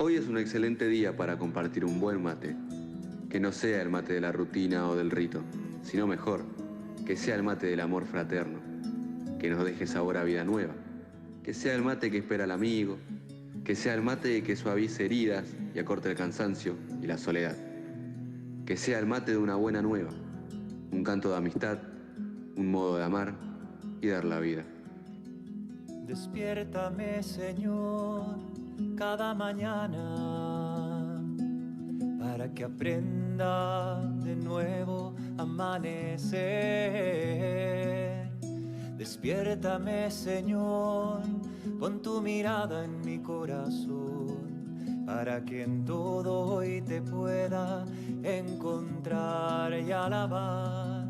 Hoy es un excelente día para compartir un buen mate, que no sea el mate de la rutina o del rito, sino mejor, que sea el mate del amor fraterno, que nos deje sabor a vida nueva, que sea el mate que espera al amigo, que sea el mate que suavice heridas y acorte el cansancio y la soledad, que sea el mate de una buena nueva, un canto de amistad, un modo de amar y dar la vida. Despiértame, Señor, cada mañana, para que aprenda de nuevo a amanecer. Despiértame, Señor, pon tu mirada en mi corazón, para que en todo hoy te pueda encontrar y alabar.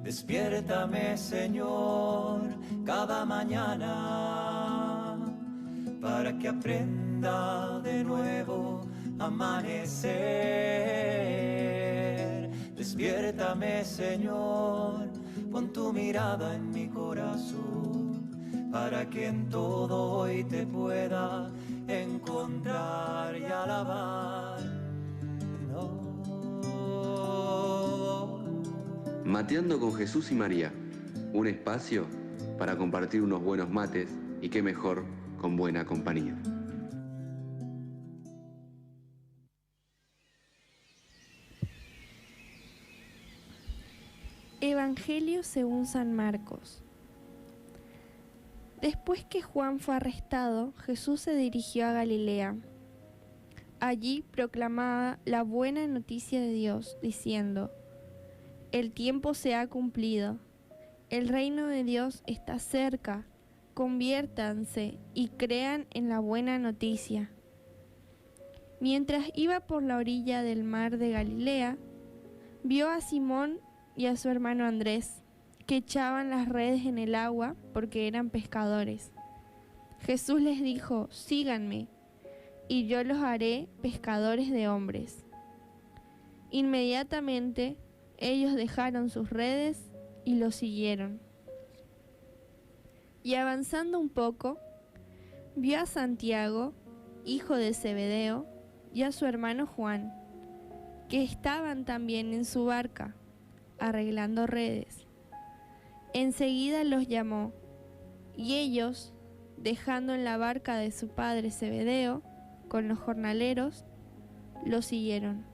Despiértame, Señor, cada mañana, para que aprenda de nuevo a amanecer. Despiértame, Señor, pon tu mirada en mi corazón, para que en todo hoy te pueda encontrar y alabar. Oh. Mateando con Jesús y María, un espacio para compartir unos buenos mates y qué mejor con buena compañía. Evangelio según San Marcos. Después que Juan fue arrestado, Jesús se dirigió a Galilea. Allí proclamaba la buena noticia de Dios, diciendo: el tiempo se ha cumplido, el reino de Dios está cerca, conviértanse y crean en la buena noticia. Mientras iba por la orilla del mar de Galilea, vio a Simón y a su hermano Andrés, que echaban las redes en el agua porque eran pescadores. Jesús les dijo: síganme, y yo los haré pescadores de hombres. Inmediatamente ellos dejaron sus redes y lo siguieron. Y avanzando un poco, vio a Santiago, hijo de Zebedeo, y a su hermano Juan, que estaban también en su barca, arreglando redes. Enseguida los llamó, y ellos, dejando en la barca de su padre Zebedeo, con los jornaleros, lo siguieron.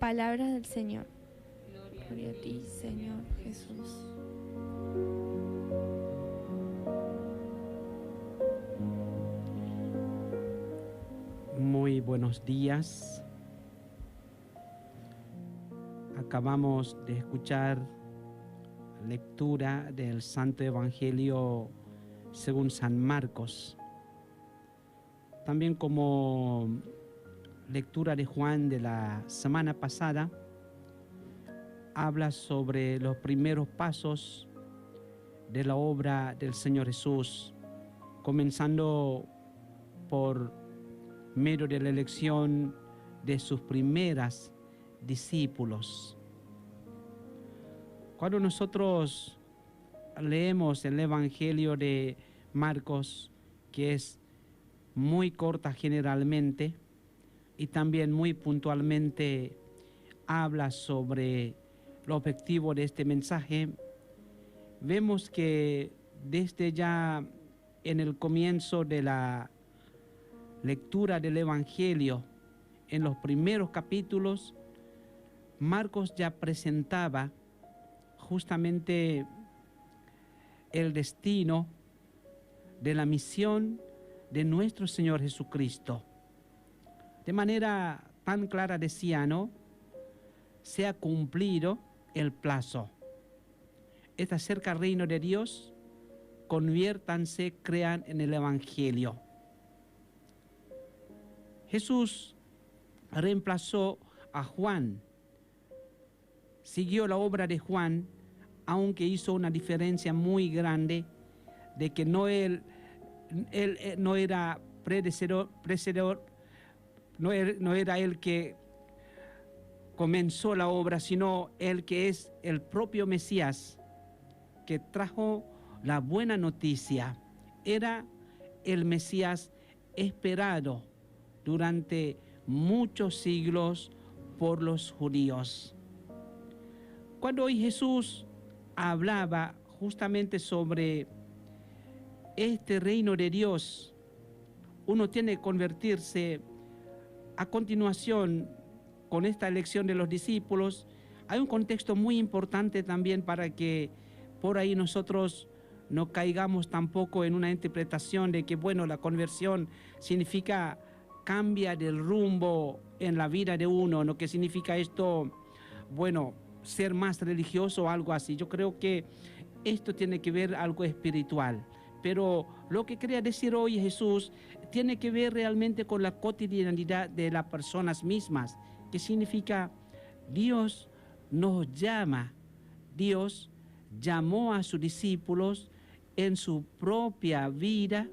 Palabras del Señor. Gloria a ti, Señor Jesús. Muy buenos días. Acabamos de escuchar lectura del Santo Evangelio según San Marcos. También como lectura de Juan de la semana pasada, habla sobre los primeros pasos de la obra del Señor Jesús, comenzando por medio de la elección de sus primeras discípulos. Cuando nosotros leemos el Evangelio de Marcos, que es muy corta generalmente y también muy puntualmente habla sobre el objetivo de este mensaje, vemos que desde ya en el comienzo de la lectura del Evangelio, en los primeros capítulos, Marcos ya presentaba justamente el destino de la misión de nuestro Señor Jesucristo. De manera tan clara decía, ¿no? Se ha cumplido el plazo. Está cerca el reino de Dios, conviértanse, crean en el Evangelio. Jesús reemplazó a Juan, siguió la obra de Juan, aunque hizo una diferencia muy grande de que no él no era no era el que comenzó la obra, sino el que es el propio Mesías, que trajo la buena noticia. Era el Mesías esperado durante muchos siglos por los judíos. Cuando hoy Jesús hablaba justamente sobre este reino de Dios, uno tiene que convertirse. A continuación, con esta elección de los discípulos, hay un contexto muy importante también para que por ahí nosotros no caigamos tampoco en una interpretación de que, bueno, la conversión significa cambia del rumbo en la vida de uno, ¿no? ¿Qué significa esto? Bueno, ser más religioso o algo así. Yo creo que esto tiene que ver algo espiritual. Pero lo que quería decir hoy Jesús tiene que ver realmente con la cotidianidad de las personas mismas. ¿Qué significa? Dios nos llama. Dios llamó a sus discípulos en su propia vida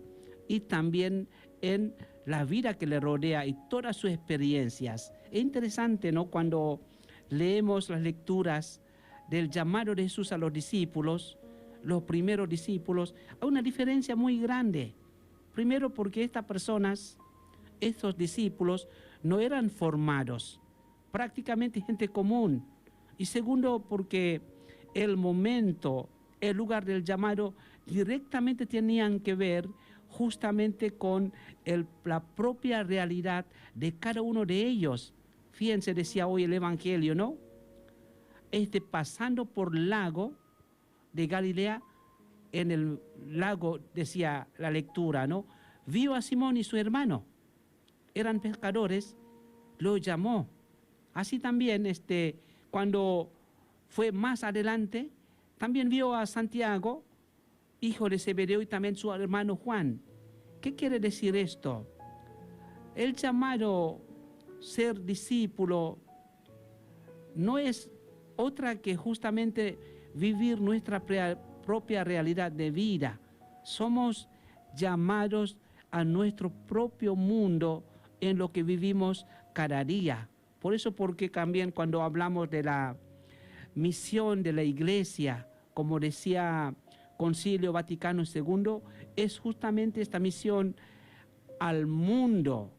y también en la vida que le rodea y todas sus experiencias. Es interesante, ¿no? Cuando leemos las lecturas del llamado de Jesús a los discípulos, los primeros discípulos, hay una diferencia muy grande. Primero porque estas personas, estos discípulos, no eran formados, prácticamente gente común. Y segundo porque el momento, el lugar del llamado directamente tenían que ver justamente con la propia realidad de cada uno de ellos. Fíjense, decía hoy el Evangelio, ¿no? Pasando por el lago de Galilea, en el lago, decía la lectura, ¿no? Vio a Simón y su hermano, eran pescadores, lo llamó. Así también, cuando fue más adelante, también vio a Santiago, hijo de Zebedeo, y también su hermano Juan. ¿Qué quiere decir esto? El llamado ser discípulo no es otra que justamente vivir nuestra propia realidad de vida. Somos llamados a nuestro propio mundo en lo que vivimos cada día. Por eso, porque también cuando hablamos de la misión de la Iglesia, como decía Concilio Vaticano II, es justamente esta misión al mundo,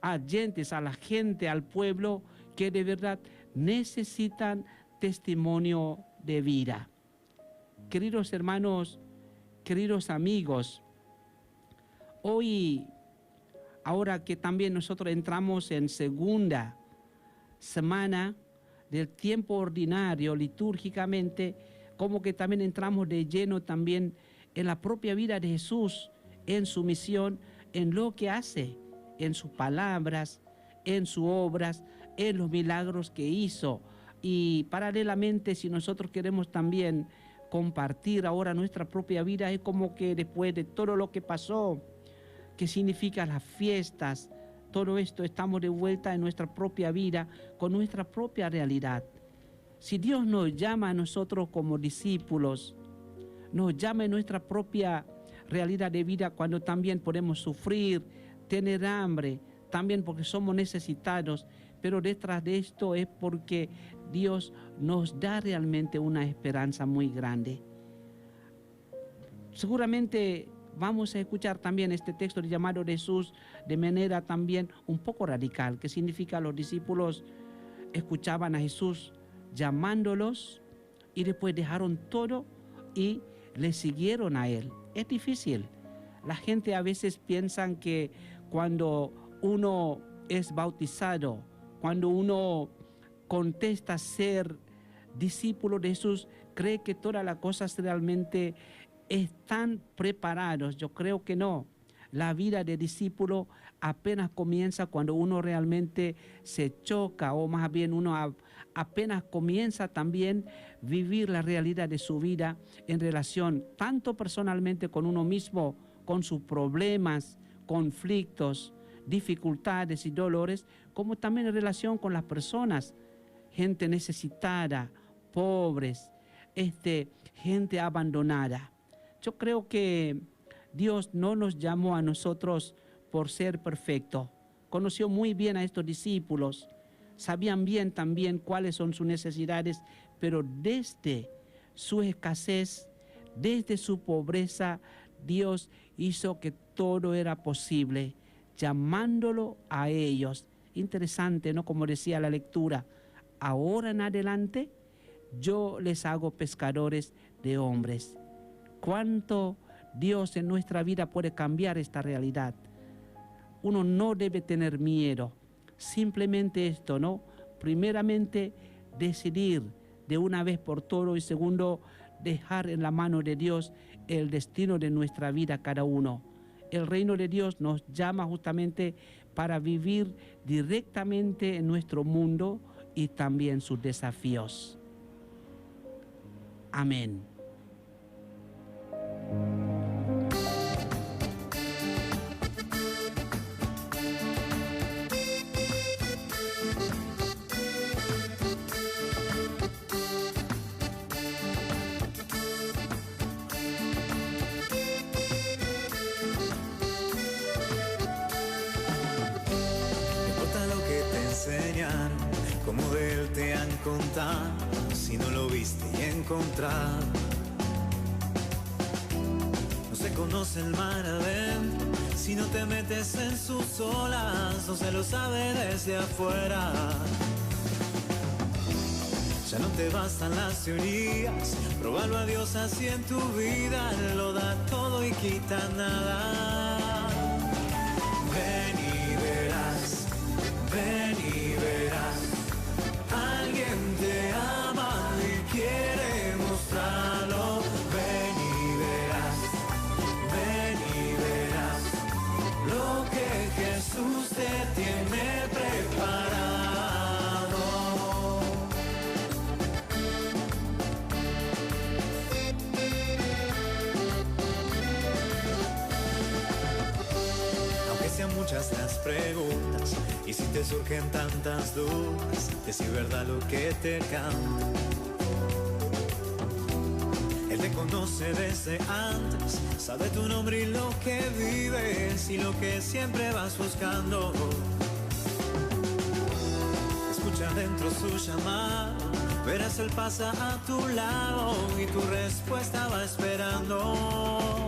a gentes, a la gente, al pueblo que de verdad necesitan testimonio de vida. Queridos hermanos, queridos amigos, hoy, ahora que también nosotros entramos en segunda semana del tiempo ordinario litúrgicamente, como que también entramos de lleno también en la propia vida de Jesús, en su misión, en lo que hace, en sus palabras, en sus obras, en los milagros que hizo. Y paralelamente, si nosotros queremos también compartir ahora nuestra propia vida, es como que después de todo lo que pasó, que significa las fiestas, todo esto, estamos de vuelta en nuestra propia vida, con nuestra propia realidad. Si Dios nos llama a nosotros como discípulos, nos llama en nuestra propia realidad de vida, cuando también podemos sufrir, tener hambre, también porque somos necesitados, pero detrás de esto es porque Dios nos da realmente una esperanza muy grande. Seguramente vamos a escuchar también este texto de llamado de Jesús de manera también un poco radical, que significa los discípulos escuchaban a Jesús llamándolos y después dejaron todo y le siguieron a Él. Es difícil. La gente a veces piensa que cuando uno es bautizado, cuando uno contesta ser discípulo de Jesús, cree que todas las cosas realmente están preparados. Yo creo que no. La vida de discípulo apenas comienza cuando uno realmente se choca, o más bien uno apenas comienza también a vivir la realidad de su vida en relación tanto personalmente con uno mismo, con sus problemas, conflictos, dificultades y dolores, como también en relación con las personas, gente necesitada, pobres, gente abandonada. Yo creo que Dios no nos llamó a nosotros por ser perfectos. Conoció muy bien a estos discípulos, sabían bien también cuáles son sus necesidades, pero desde su escasez, desde su pobreza, Dios hizo que todo era posible. llamándolo a ellos. Interesante, ¿no? Como decía la lectura, ahora en adelante yo les hago pescadores de hombres. ¿Cuánto Dios en nuestra vida puede cambiar esta realidad? Uno no debe tener miedo. Simplemente esto, ¿no? Primeramente, decidir de una vez por todo, y segundo, dejar en la mano de Dios el destino de nuestra vida cada uno. El reino de Dios nos llama justamente para vivir directamente en nuestro mundo y también sus desafíos. Amén. Como de él te han contado, si no lo viste y encontrado. No se conoce el mar adentro, si no te metes en sus olas, no se lo sabe desde afuera. Ya no te bastan las teorías, probarlo a Dios así en tu vida, lo da todo y quita nada. Ven y verás, ven y verás. Alguien te ama y quiere mostrarlo. Ven y verás, ven y verás lo que Jesús te tiene preparado. Aunque sean muchas las preguntas y si te surgen tantas dudas, es si verdad lo que te canta. Él te conoce desde antes, sabe tu nombre y lo que vives y lo que siempre vas buscando. Escucha dentro su llamado, verás él pasa a tu lado y tu respuesta va esperando.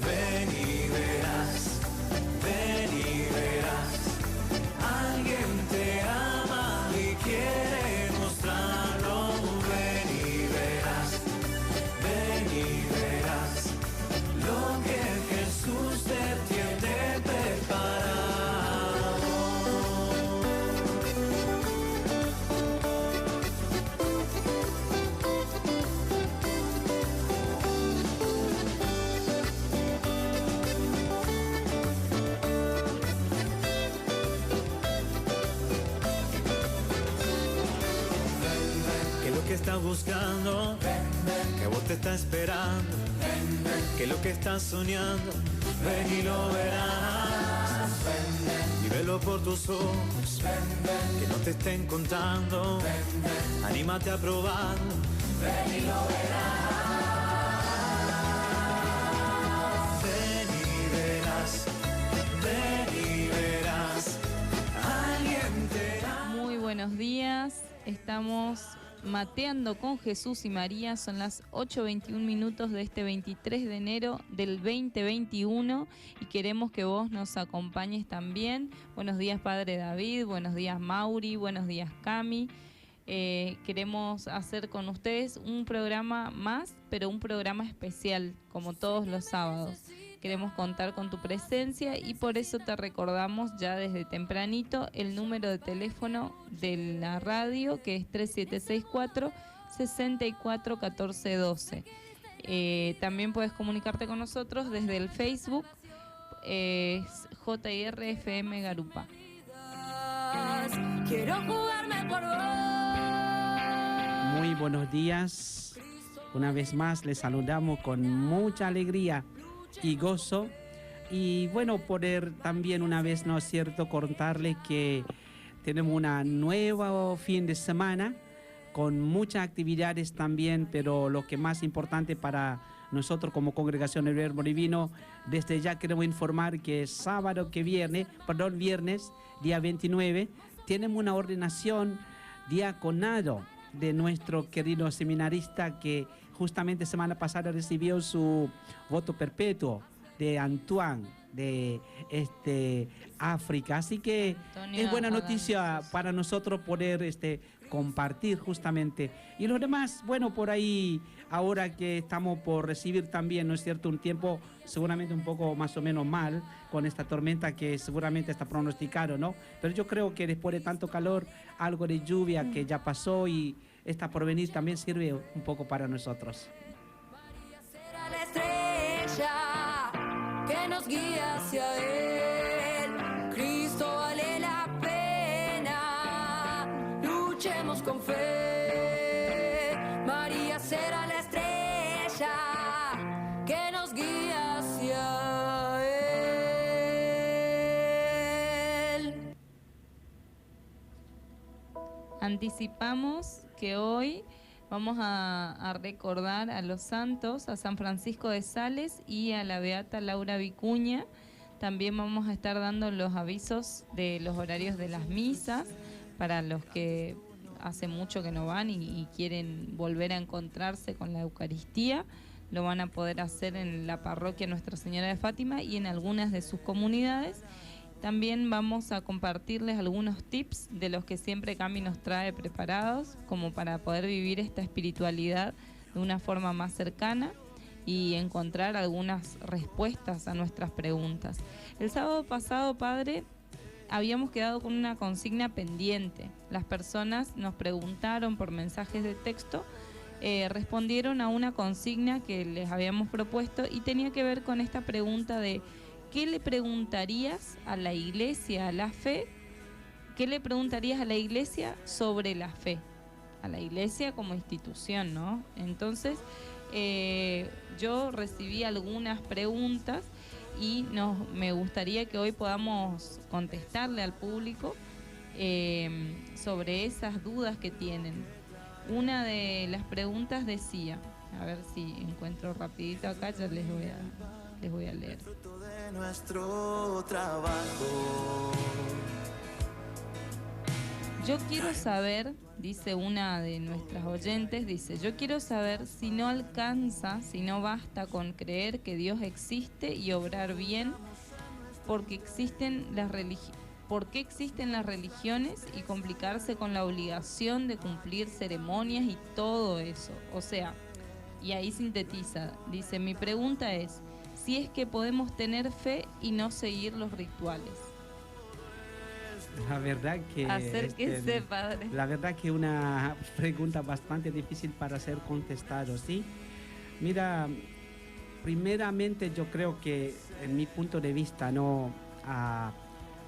Ven y verás, ven y verás. Alguien te ama y quiere mostrarlo. Ven y verás, ven y verás lo que Jesús te tiene preparado. Que estás buscando, que vos te estás esperando, que lo que estás soñando, ven y lo verás. Y velo por tus ojos, que no te estén contando, anímate a probarlo, ven y lo verás. Ven y verás, ven y verás, alguien te ama. Muy buenos días, estamos mateando con Jesús y María, son las 8:21 minutos de este 23 de enero del 2021 y queremos que vos nos acompañes también. Buenos días Padre David, buenos días Mauri, buenos días Cami. Queremos hacer con ustedes un programa más, pero un programa especial, como todos los sábados. Queremos contar con tu presencia y por eso te recordamos ya desde tempranito el número de teléfono de la radio, que es 3764-641412. También puedes comunicarte con nosotros desde el Facebook, JRFM Garupa. Quiero jugarme por vos. Muy buenos días. Una vez más les saludamos con mucha alegría y gozo, y bueno, poder también una vez, ¿no es cierto?, contarles que tenemos una nueva fin de semana con muchas actividades también, pero lo que más importante para nosotros como Congregación del Verbo Divino, desde ya queremos informar que viernes, día 29, tenemos una ordenación diaconado de nuestro querido seminarista que justamente semana pasada recibió su voto perpetuo, de Antoine. de África. Así que Antonio es buena Adán noticia Jesús. para nosotros poder compartir justamente. Y los demás, bueno, por ahí, ahora que estamos por recibir también, ¿no es cierto?, un tiempo seguramente un poco más o menos mal con esta tormenta que seguramente está pronosticado, ¿no? Pero yo creo que después de tanto calor, algo de lluvia que ya pasó y está por venir también sirve un poco para nosotros. Será la estrella que nos guía hacia Él. Cristo vale la pena, luchemos con fe. María será la estrella que nos guía hacia Él. Anticipamos que hoy vamos a recordar a los santos, a San Francisco de Sales y a la beata Laura Vicuña. También vamos a estar dando los avisos de los horarios de las misas para los que hace mucho que no van y quieren volver a encontrarse con la Eucaristía. Lo van a poder hacer en la parroquia Nuestra Señora de Fátima y en algunas de sus comunidades. También vamos a compartirles algunos tips de los que siempre Cami nos trae preparados, como para poder vivir esta espiritualidad de una forma más cercana y encontrar algunas respuestas a nuestras preguntas. El sábado pasado, Padre, habíamos quedado con una consigna pendiente. Las personas nos preguntaron por mensajes de texto, respondieron a una consigna que les habíamos propuesto y tenía que ver con esta pregunta de ¿qué le preguntarías a la Iglesia, a la fe? ¿Qué le preguntarías a la Iglesia sobre la fe? A la Iglesia como institución, ¿no? Entonces, yo recibí algunas preguntas y me gustaría que hoy podamos contestarle al público sobre esas dudas que tienen. Una de las preguntas decía, a ver si encuentro rapidito acá, ya les voy a leer. Fruto de nuestro trabajo. Yo quiero saber, dice una de nuestras oyentes, dice, yo quiero saber si no alcanza, si no basta con creer que Dios existe y obrar bien, porque existen ¿por qué existen las religiones y complicarse con la obligación de cumplir ceremonias y todo eso? O sea, y ahí sintetiza, dice, mi pregunta es, si es que podemos tener fe y no seguir los rituales. La verdad que Acérquese, Padre. la verdad que una pregunta bastante difícil para ser contestado, ¿sí? Mira, primeramente yo creo que en mi punto de vista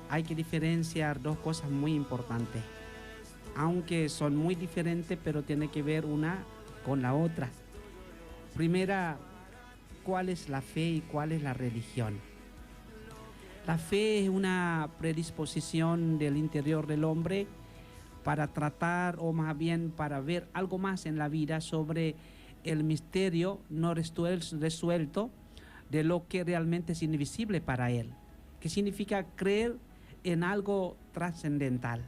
hay que diferenciar dos cosas muy importantes, aunque son muy diferentes, pero tiene que ver una con la otra. Primera, ¿cuál es la fe y cuál es la religión? La fe es una predisposición del interior del hombre para tratar, o más bien para ver algo más en la vida sobre el misterio no resuelto de lo que realmente es invisible para él, que significa creer en algo trascendental.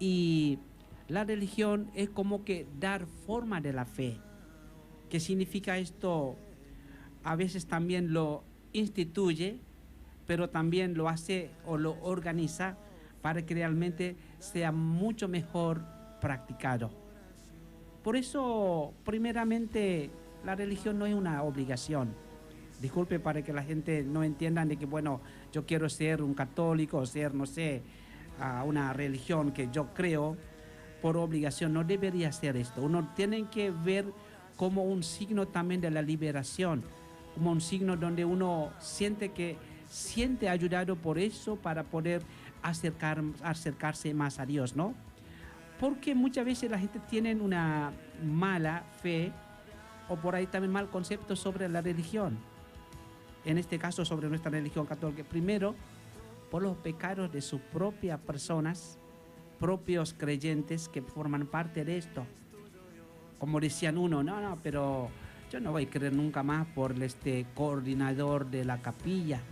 Y la religión es como que dar forma de la fe. ¿Qué significa esto? A veces también lo instituye, pero también lo hace o lo organiza para que realmente sea mucho mejor practicado. Por eso, primeramente, la religión no es una obligación. Disculpe para que la gente no entienda de que, bueno, yo quiero ser un católico o ser, no sé, una religión que yo creo por obligación. No debería ser esto. Uno tiene que ver como un signo también de la liberación, como un signo donde uno siente ayudado por eso para poder acercarse más a Dios, ¿no? Porque muchas veces la gente tiene una mala fe o por ahí también mal concepto sobre la religión. En este caso sobre nuestra religión católica. Primero, por los pecados de sus propias personas, propios creyentes que forman parte de esto. Como decían uno, no, pero yo no voy a creer nunca más por coordinador de la capilla.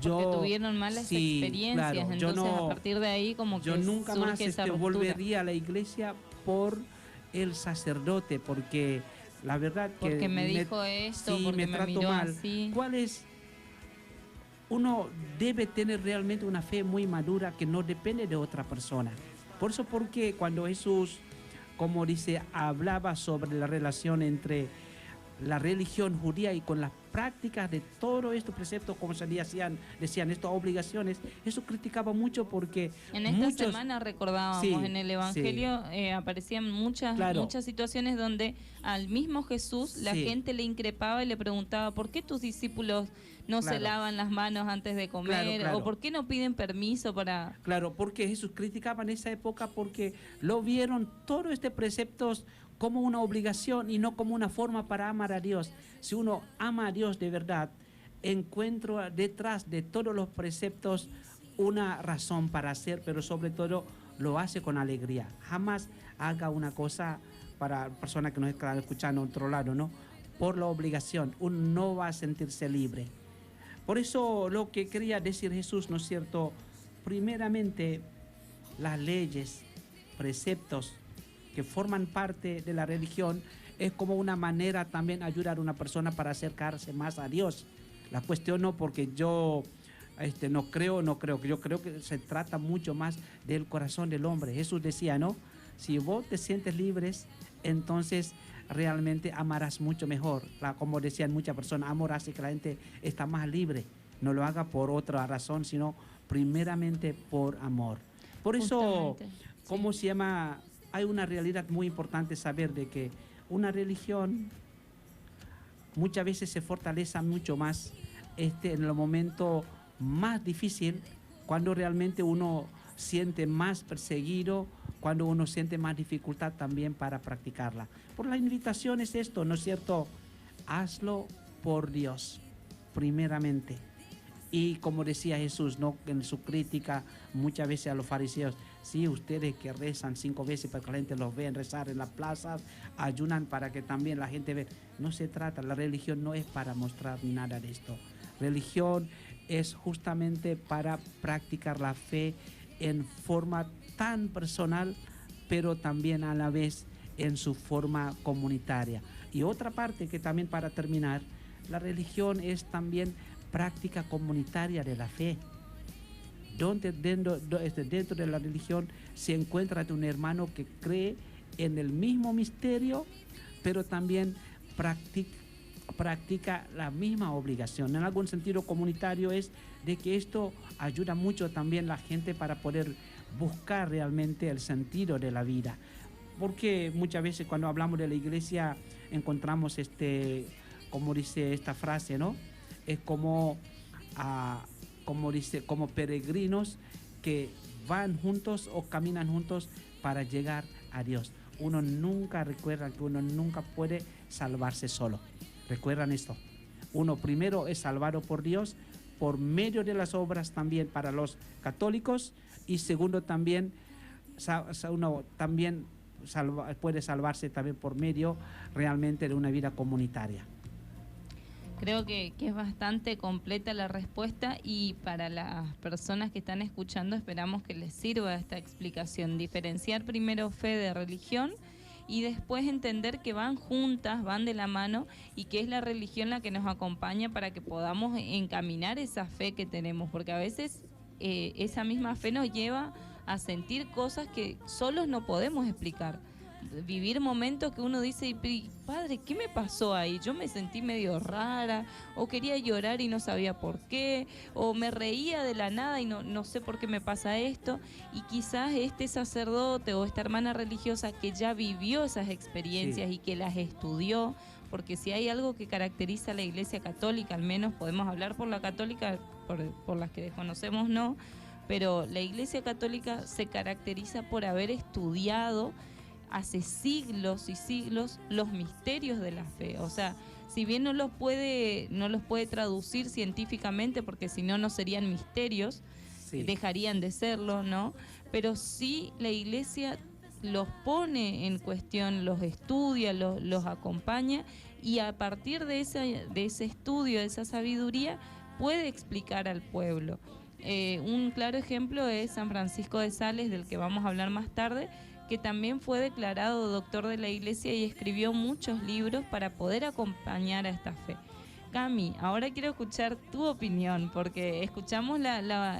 Porque tuvieron malas experiencias, claro, entonces a partir de ahí como que yo nunca surge más esa ruptura. volvería a la iglesia por el sacerdote, porque la verdad que porque me dijo esto, sí, porque me me trató miró mal. así. ¿Cuál es uno debe tener realmente una fe muy madura que no depende de otra persona. Por eso, porque cuando Jesús, como dice, hablaba sobre la relación entre la religión judía y con las prácticas de todos estos preceptos, como se decían estas obligaciones, eso criticaba mucho porque en esta semana recordábamos, Sí, en el Evangelio aparecían muchas situaciones donde al mismo Jesús la Sí. gente le increpaba y le preguntaba ¿por qué tus discípulos no se lavan las manos antes de comer? Claro. ¿O por qué no piden permiso para...? Claro, porque Jesús criticaba en esa época porque lo vieron todos estos preceptos como una obligación y no como una forma para amar a Dios. Si uno ama a Dios de verdad, encuentra detrás de todos los preceptos una razón para hacer, pero sobre todo lo hace con alegría. Jamás haga una cosa para personas que nos están escuchando a otro lado, ¿no? Por la obligación, uno no va a sentirse libre. Por eso lo que quería decir Jesús, ¿no es cierto? Primeramente, las leyes, preceptos que forman parte de la religión es como una manera también ayudar a una persona para acercarse más a Dios. La cuestión no porque yo no creo, que yo creo que se trata mucho más del corazón del hombre. Jesús decía, ¿no? Si vos te sientes libres, entonces realmente amarás mucho mejor. Como decían muchas personas, amor hace que la gente está más libre. No lo haga por otra razón, sino primeramente por amor. Por eso, ¿cómo se llama? Hay una realidad muy importante saber de que una religión muchas veces se fortalece mucho más en el momento más difícil, cuando realmente uno siente más perseguido, cuando uno siente más dificultad también para practicarla. Por la invitación es esto, ¿no es cierto? Hazlo por Dios, primeramente. Y como decía Jesús, ¿no? En su crítica muchas veces a los fariseos, sí, ustedes que rezan 5 veces para que la gente los vea rezar en las plazas, ayunan para que también la gente vea. No se trata, la religión no es para mostrar nada de esto. Religión es justamente para practicar la fe en forma tan personal, pero también a la vez en su forma comunitaria. Y otra parte que también, para terminar, la religión es también práctica comunitaria de la fe, donde dentro de la religión se encuentra un hermano que cree en el mismo misterio, pero también practica la misma obligación. En algún sentido comunitario es de que esto ayuda mucho también a la gente para poder buscar realmente el sentido de la vida. Porque muchas veces cuando hablamos de la iglesia encontramos como dice esta frase, ¿no? Es como peregrinos que van juntos o caminan juntos para llegar a Dios. Uno nunca recuerda que uno nunca puede salvarse solo. Recuerdan esto. Uno primero es salvado por Dios por medio de las obras también para los católicos, y segundo también uno también puede salvarse también por medio realmente de una vida comunitaria. Creo que es bastante completa la respuesta, y para las personas que están escuchando esperamos que les sirva esta explicación. Diferenciar primero fe de religión y después entender que van juntas, van de la mano, y que es la religión la que nos acompaña para que podamos encaminar esa fe que tenemos, porque a veces esa misma fe nos lleva a sentir cosas que solos no podemos explicar. Vivir momentos que uno dice, padre, ¿qué me pasó ahí? Yo me sentí medio rara, o quería llorar y no sabía por qué, o me reía de la nada y no sé por qué me pasa esto. Y quizás este sacerdote o esta hermana religiosa que ya vivió esas experiencias, sí, y que las estudió, porque si hay algo que caracteriza a la Iglesia Católica, al menos podemos hablar por la católica, por las que desconocemos no, pero la Iglesia Católica se caracteriza por haber estudiado hace siglos y siglos los misterios de la fe. O sea, si bien no los puede traducir científicamente, porque si no, no serían misterios, sí, dejarían de serlo, ¿no? Pero sí la Iglesia los pone en cuestión, los estudia, los acompaña, y a partir de ese estudio, de esa sabiduría, puede explicar al pueblo. Un claro ejemplo es San Francisco de Sales, del que vamos a hablar más tarde, que también fue declarado doctor de la Iglesia y escribió muchos libros para poder acompañar a esta fe. Cami, ahora quiero escuchar tu opinión, porque escuchamos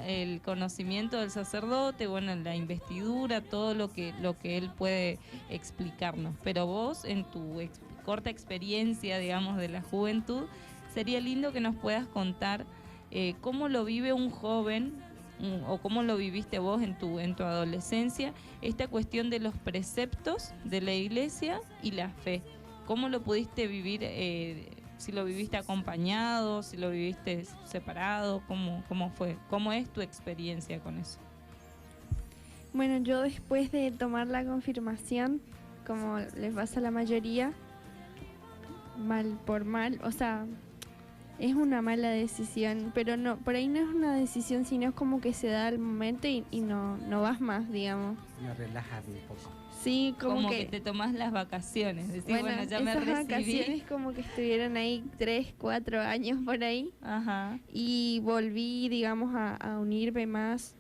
el conocimiento del sacerdote, bueno, la investidura, todo lo que él puede explicarnos. Pero vos, en tu corta experiencia, digamos, de la juventud, sería lindo que nos puedas contar cómo lo vive un joven, o cómo lo viviste vos en tu adolescencia, esta cuestión de los preceptos de la iglesia y la fe. ¿Cómo lo pudiste vivir? Si lo viviste acompañado, si lo viviste separado, ¿cómo fue? ¿Cómo es tu experiencia con eso? Bueno, yo después de tomar la confirmación, como les pasa a la mayoría, mal por mal, o sea, es una mala decisión, pero no, por ahí no es una decisión, sino es como que se da el momento y no vas más, digamos. Me relajas un poco. Sí, como que te tomás las vacaciones, decís, bueno, ya me esas recibí. vacaciones como que estuvieron ahí 3, 4 años por ahí. Ajá. Y volví, digamos, a unirme más.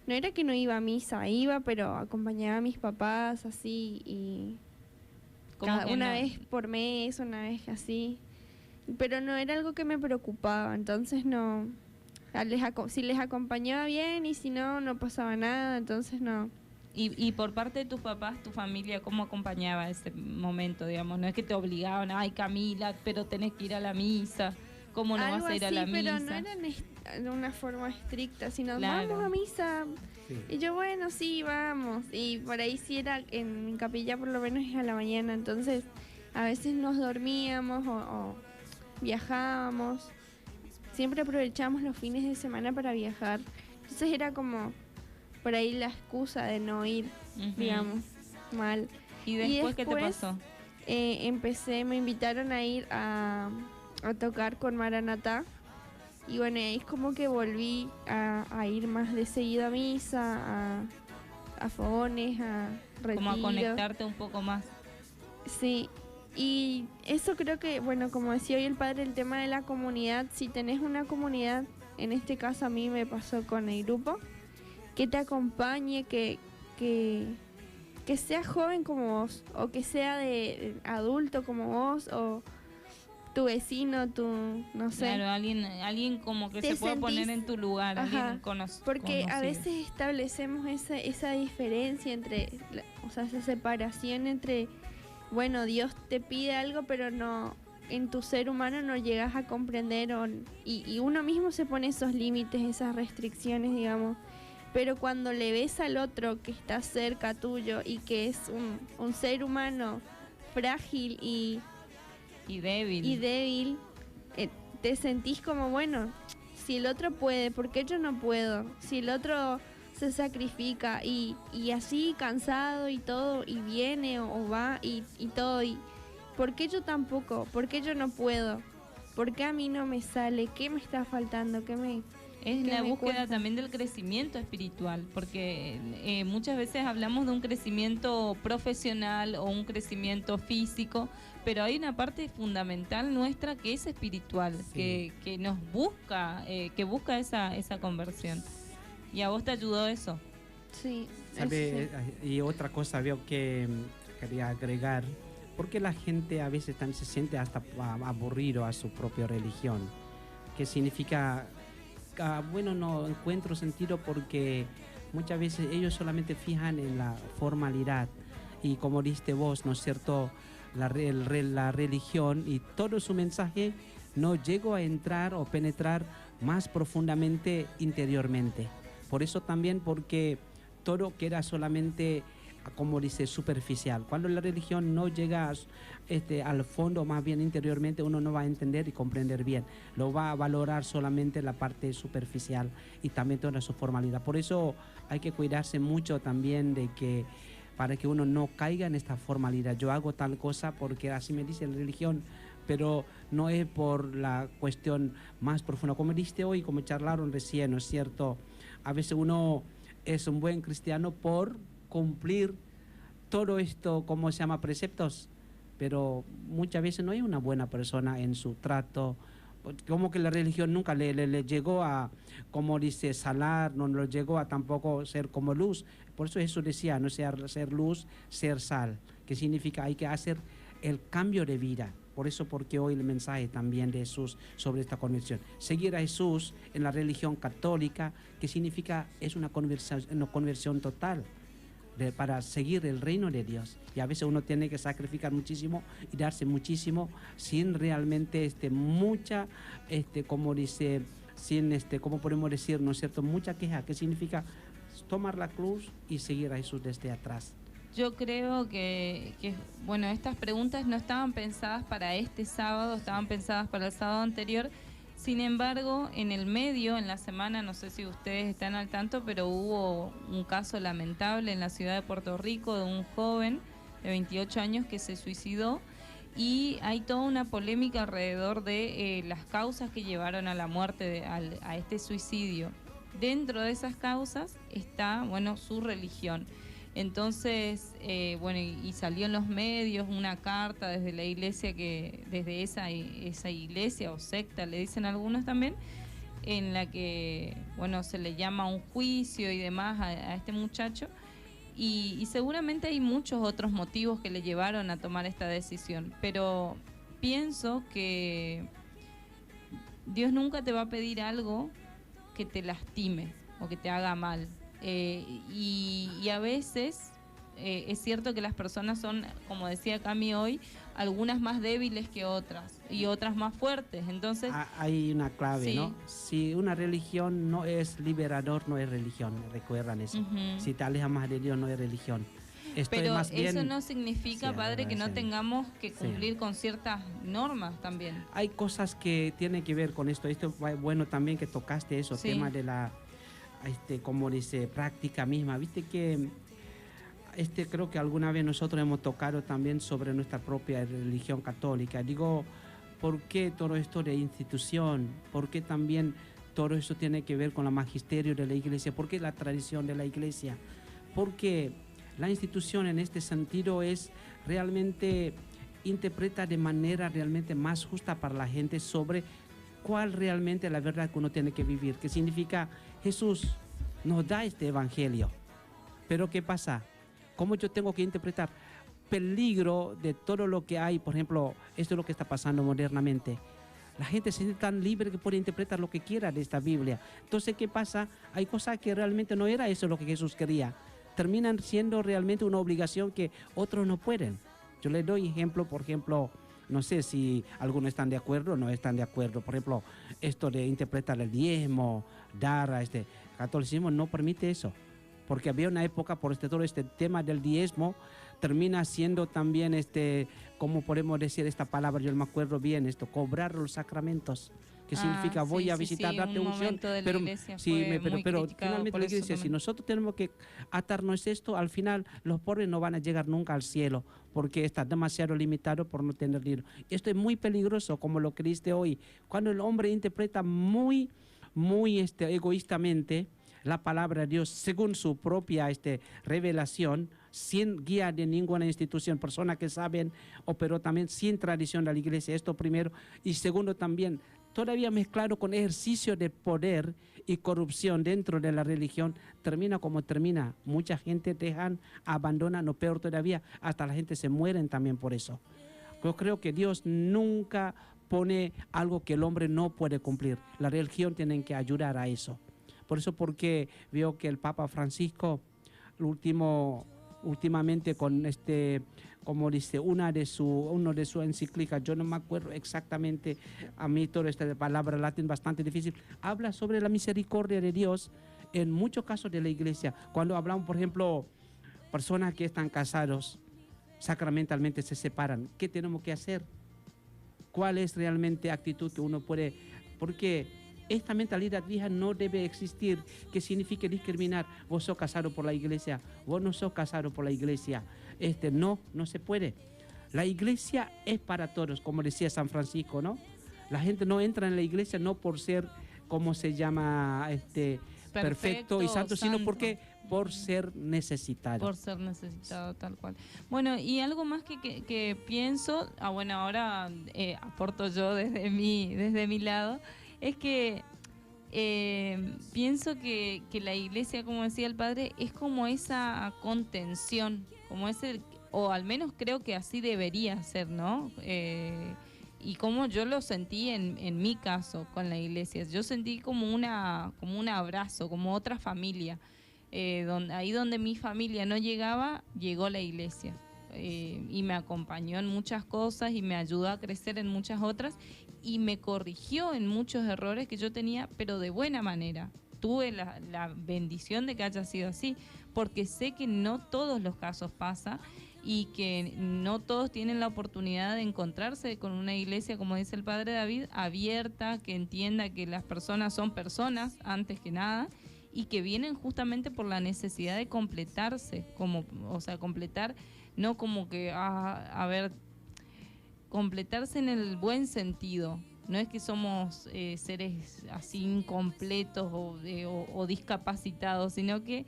No era que no iba a misa, iba, pero acompañaba a mis papás así y una vez por mes, una vez así. Pero no era algo que me preocupaba, entonces no. Si les acompañaba bien y si no, no pasaba nada, entonces no. Y por parte de tus papás, tu familia, ¿cómo acompañaba ese momento, digamos? No es que te obligaban, ay Camila, pero tenés que ir a la misa, ¿cómo no vas a ir a la misa? Pero no era de una forma estricta, sino claro. Vamos a misa. Sí. Y yo, bueno, sí, vamos. Y por ahí sí era, en mi capilla por lo menos es a la mañana, entonces a veces nos dormíamos o viajábamos. Siempre aprovechábamos los fines de semana para viajar. Entonces era como por ahí la excusa de no ir, digamos, mal. ¿Y después qué te pasó? Me invitaron a ir a tocar con Maranatá. Y bueno, ahí es como que volví a ir más de seguido a misa, a fogones, a retiro. Como a conectarte un poco más. Sí, y eso creo que, bueno, como decía hoy el padre, el tema de la comunidad, si tenés una comunidad, en este caso a mí me pasó con el grupo, que te acompañe, que sea joven como vos, o que sea de adulto como vos, o tu vecino, no sé. Claro, alguien como que se pueda poner en tu lugar, alguien porque a conocido. veces establecemos esa diferencia entre, o sea, esa separación entre, bueno, Dios te pide algo, pero no, en tu ser humano no llegas a comprender, y uno mismo se pone esos límites, esas restricciones, digamos. Pero cuando le ves al otro que está cerca tuyo y que es un ser humano frágil y débil, te sentís como, bueno, si el otro puede, ¿por qué yo no puedo? Si el otro se sacrifica y así cansado y todo, y viene o va y todo, y ¿por qué yo tampoco? ¿Por qué yo no puedo? ¿Por qué a mí no me sale? ¿Qué me está faltando? Es la búsqueda cuesta? también del crecimiento espiritual, porque muchas veces hablamos de un crecimiento profesional o un crecimiento físico, pero hay una parte fundamental nuestra que es espiritual, sí. que nos busca, que busca esa conversión. ¿Y a vos te ayudó eso? Sí. ¿Sabe? Y otra cosa veo que quería agregar, porque la gente a veces también se siente hasta aburrido a su propia religión, que significa, bueno, no encuentro sentido porque muchas veces ellos solamente fijan en la formalidad y como diste vos, ¿no es cierto?, la religión y todo su mensaje no llegó a entrar o penetrar más profundamente interiormente. Por eso también, porque todo queda solamente, como dice, superficial. Cuando la religión no llega al fondo, más bien interiormente, uno no va a entender y comprender bien. Lo va a valorar solamente la parte superficial y también toda su formalidad. Por eso hay que cuidarse mucho también para que uno no caiga en esta formalidad. Yo hago tal cosa porque así me dice la religión, pero no es por la cuestión más profunda. Como dijiste hoy, como charlaron recién, ¿no es cierto? A veces uno es un buen cristiano por cumplir todo esto, ¿cómo se llama?, preceptos, pero muchas veces no hay una buena persona en su trato. Como que la religión nunca le llegó a, como dice, salar, no lo llegó a tampoco ser como luz. Por eso Jesús decía, no ser luz, ser sal, que significa hay que hacer el cambio de vida. Por eso, porque hoy el mensaje también de Jesús sobre esta conversión. Seguir a Jesús en la religión católica, que significa, es una conversión total para seguir el reino de Dios. Y a veces uno tiene que sacrificar muchísimo y darse muchísimo sin realmente mucha, como dice, sin ¿cómo podemos decir, no es cierto? Mucha queja, que significa tomar la cruz y seguir a Jesús desde atrás. Yo creo que, bueno, estas preguntas no estaban pensadas para este sábado, estaban pensadas para el sábado anterior. Sin embargo, en el medio, en la semana, no sé si ustedes están al tanto, pero hubo un caso lamentable en la ciudad de Puerto Rico de un joven de 28 años que se suicidó, y hay toda una polémica alrededor de las causas que llevaron a la muerte, a este suicidio. Dentro de esas causas está, bueno, su religión. Entonces, bueno, y salió en los medios una carta desde la iglesia, desde esa iglesia o secta, le dicen algunos también, en la que, bueno, se le llama un juicio y demás a este muchacho, y seguramente hay muchos otros motivos que le llevaron a tomar esta decisión, pero pienso que Dios nunca te va a pedir algo que te lastime o que te haga mal. Y a veces es cierto que las personas son, como decía Cami hoy, algunas más débiles que otras y otras más fuertes. Entonces hay una clave, sí, ¿no? Si una religión no es liberador, no es religión. Recuerdan eso. Si te alejas más de Dios, no es religión. Pero más bien, eso no significa, sí, padre, que no sí, tengamos que cumplir con ciertas normas también. Hay cosas que tienen que ver con esto. Esto es bueno también que tocaste eso, Sí. tema de la como dice, práctica misma. Viste que creo que alguna vez nosotros hemos tocado también sobre nuestra propia religión católica. Digo, ¿por qué todo esto de institución? ¿Por qué también todo eso tiene que ver con el magisterio de la iglesia? ¿Por qué la tradición de la iglesia? Porque la institución en este sentido es realmente, interpreta de manera realmente más justa para la gente sobre cuál realmente es la verdad que uno tiene que vivir. ¿Qué significa? Jesús nos da este evangelio. Pero ¿qué pasa? ¿Cómo yo tengo que interpretar? Peligro de todo lo que hay, por ejemplo, esto es lo que está pasando modernamente. La gente se siente tan libre que puede interpretar lo que quiera de esta Biblia. Entonces, ¿qué pasa? Hay cosas que realmente no era eso lo que Jesús quería. Terminan siendo realmente una obligación que otros no pueden. Yo les doy ejemplo, por ejemplo, no sé si algunos están de acuerdo o no están de acuerdo. Por ejemplo, esto de interpretar el diezmo, dar a catolicismo no permite eso. Porque había una época, por todo este tema del diezmo, termina siendo también, ¿cómo podemos decir esta palabra? Yo no me acuerdo bien, cobrar los sacramentos. Que significa voy a visitar, darte unción, pero finalmente la iglesia, si nosotros tenemos que atarnos esto, al final los pobres no van a llegar nunca al cielo, porque está demasiado limitado por no tener dinero. Esto es muy peligroso, como lo creíste hoy, cuando el hombre interpreta muy egoístamente la palabra de Dios según su propia revelación, sin guía de ninguna institución, personas que saben, pero también sin tradición de la iglesia. Esto primero. Y segundo también, todavía mezclado con ejercicio de poder y corrupción dentro de la religión, termina como termina. Mucha gente abandona, no peor todavía, hasta la gente se mueren también por eso. Yo creo que Dios nunca pone algo que el hombre no puede cumplir. La religión tiene que ayudar a eso. Por eso, porque veo que el Papa Francisco, últimamente con como dice, uno de sus encíclicas, yo no me acuerdo exactamente, a mí toda esta palabra latín bastante difícil, habla sobre la misericordia de Dios en muchos casos de la iglesia. Cuando hablamos, por ejemplo, personas que están casados, sacramentalmente se separan, ¿qué tenemos que hacer? ¿Cuál es realmente actitud que uno puede? Porque esta mentalidad vieja no debe existir, que signifique discriminar. Vos sos casado por la iglesia, vos no sos casado por la iglesia. No se puede. La iglesia es para todos, como decía San Francisco, ¿no? La gente no entra en la iglesia no por ser, ¿cómo se llama? Perfecto y santo, sino porque por ser necesitado. Por ser necesitado, tal cual. Bueno, y algo más que pienso, ahora aporto yo desde mi lado, es que pienso que la iglesia, como decía el padre, es como esa contención, como ese o al menos creo que así debería ser, ¿no? Y como yo lo sentí en mi caso con la iglesia, yo sentí como un abrazo, como otra familia. Ahí donde mi familia no llegaba, llegó la iglesia. Y me acompañó en muchas cosas y me ayudó a crecer en muchas otras y me corrigió en muchos errores que yo tenía, pero de buena manera. Tuve la bendición de que haya sido así, porque sé que no todos los casos pasa y que no todos tienen la oportunidad de encontrarse con una iglesia, como dice el Padre David, abierta, que entienda que las personas son personas antes que nada y que vienen justamente por la necesidad de completarse, completar, no como que, completarse en el buen sentido. No es que somos seres así incompletos o discapacitados, sino que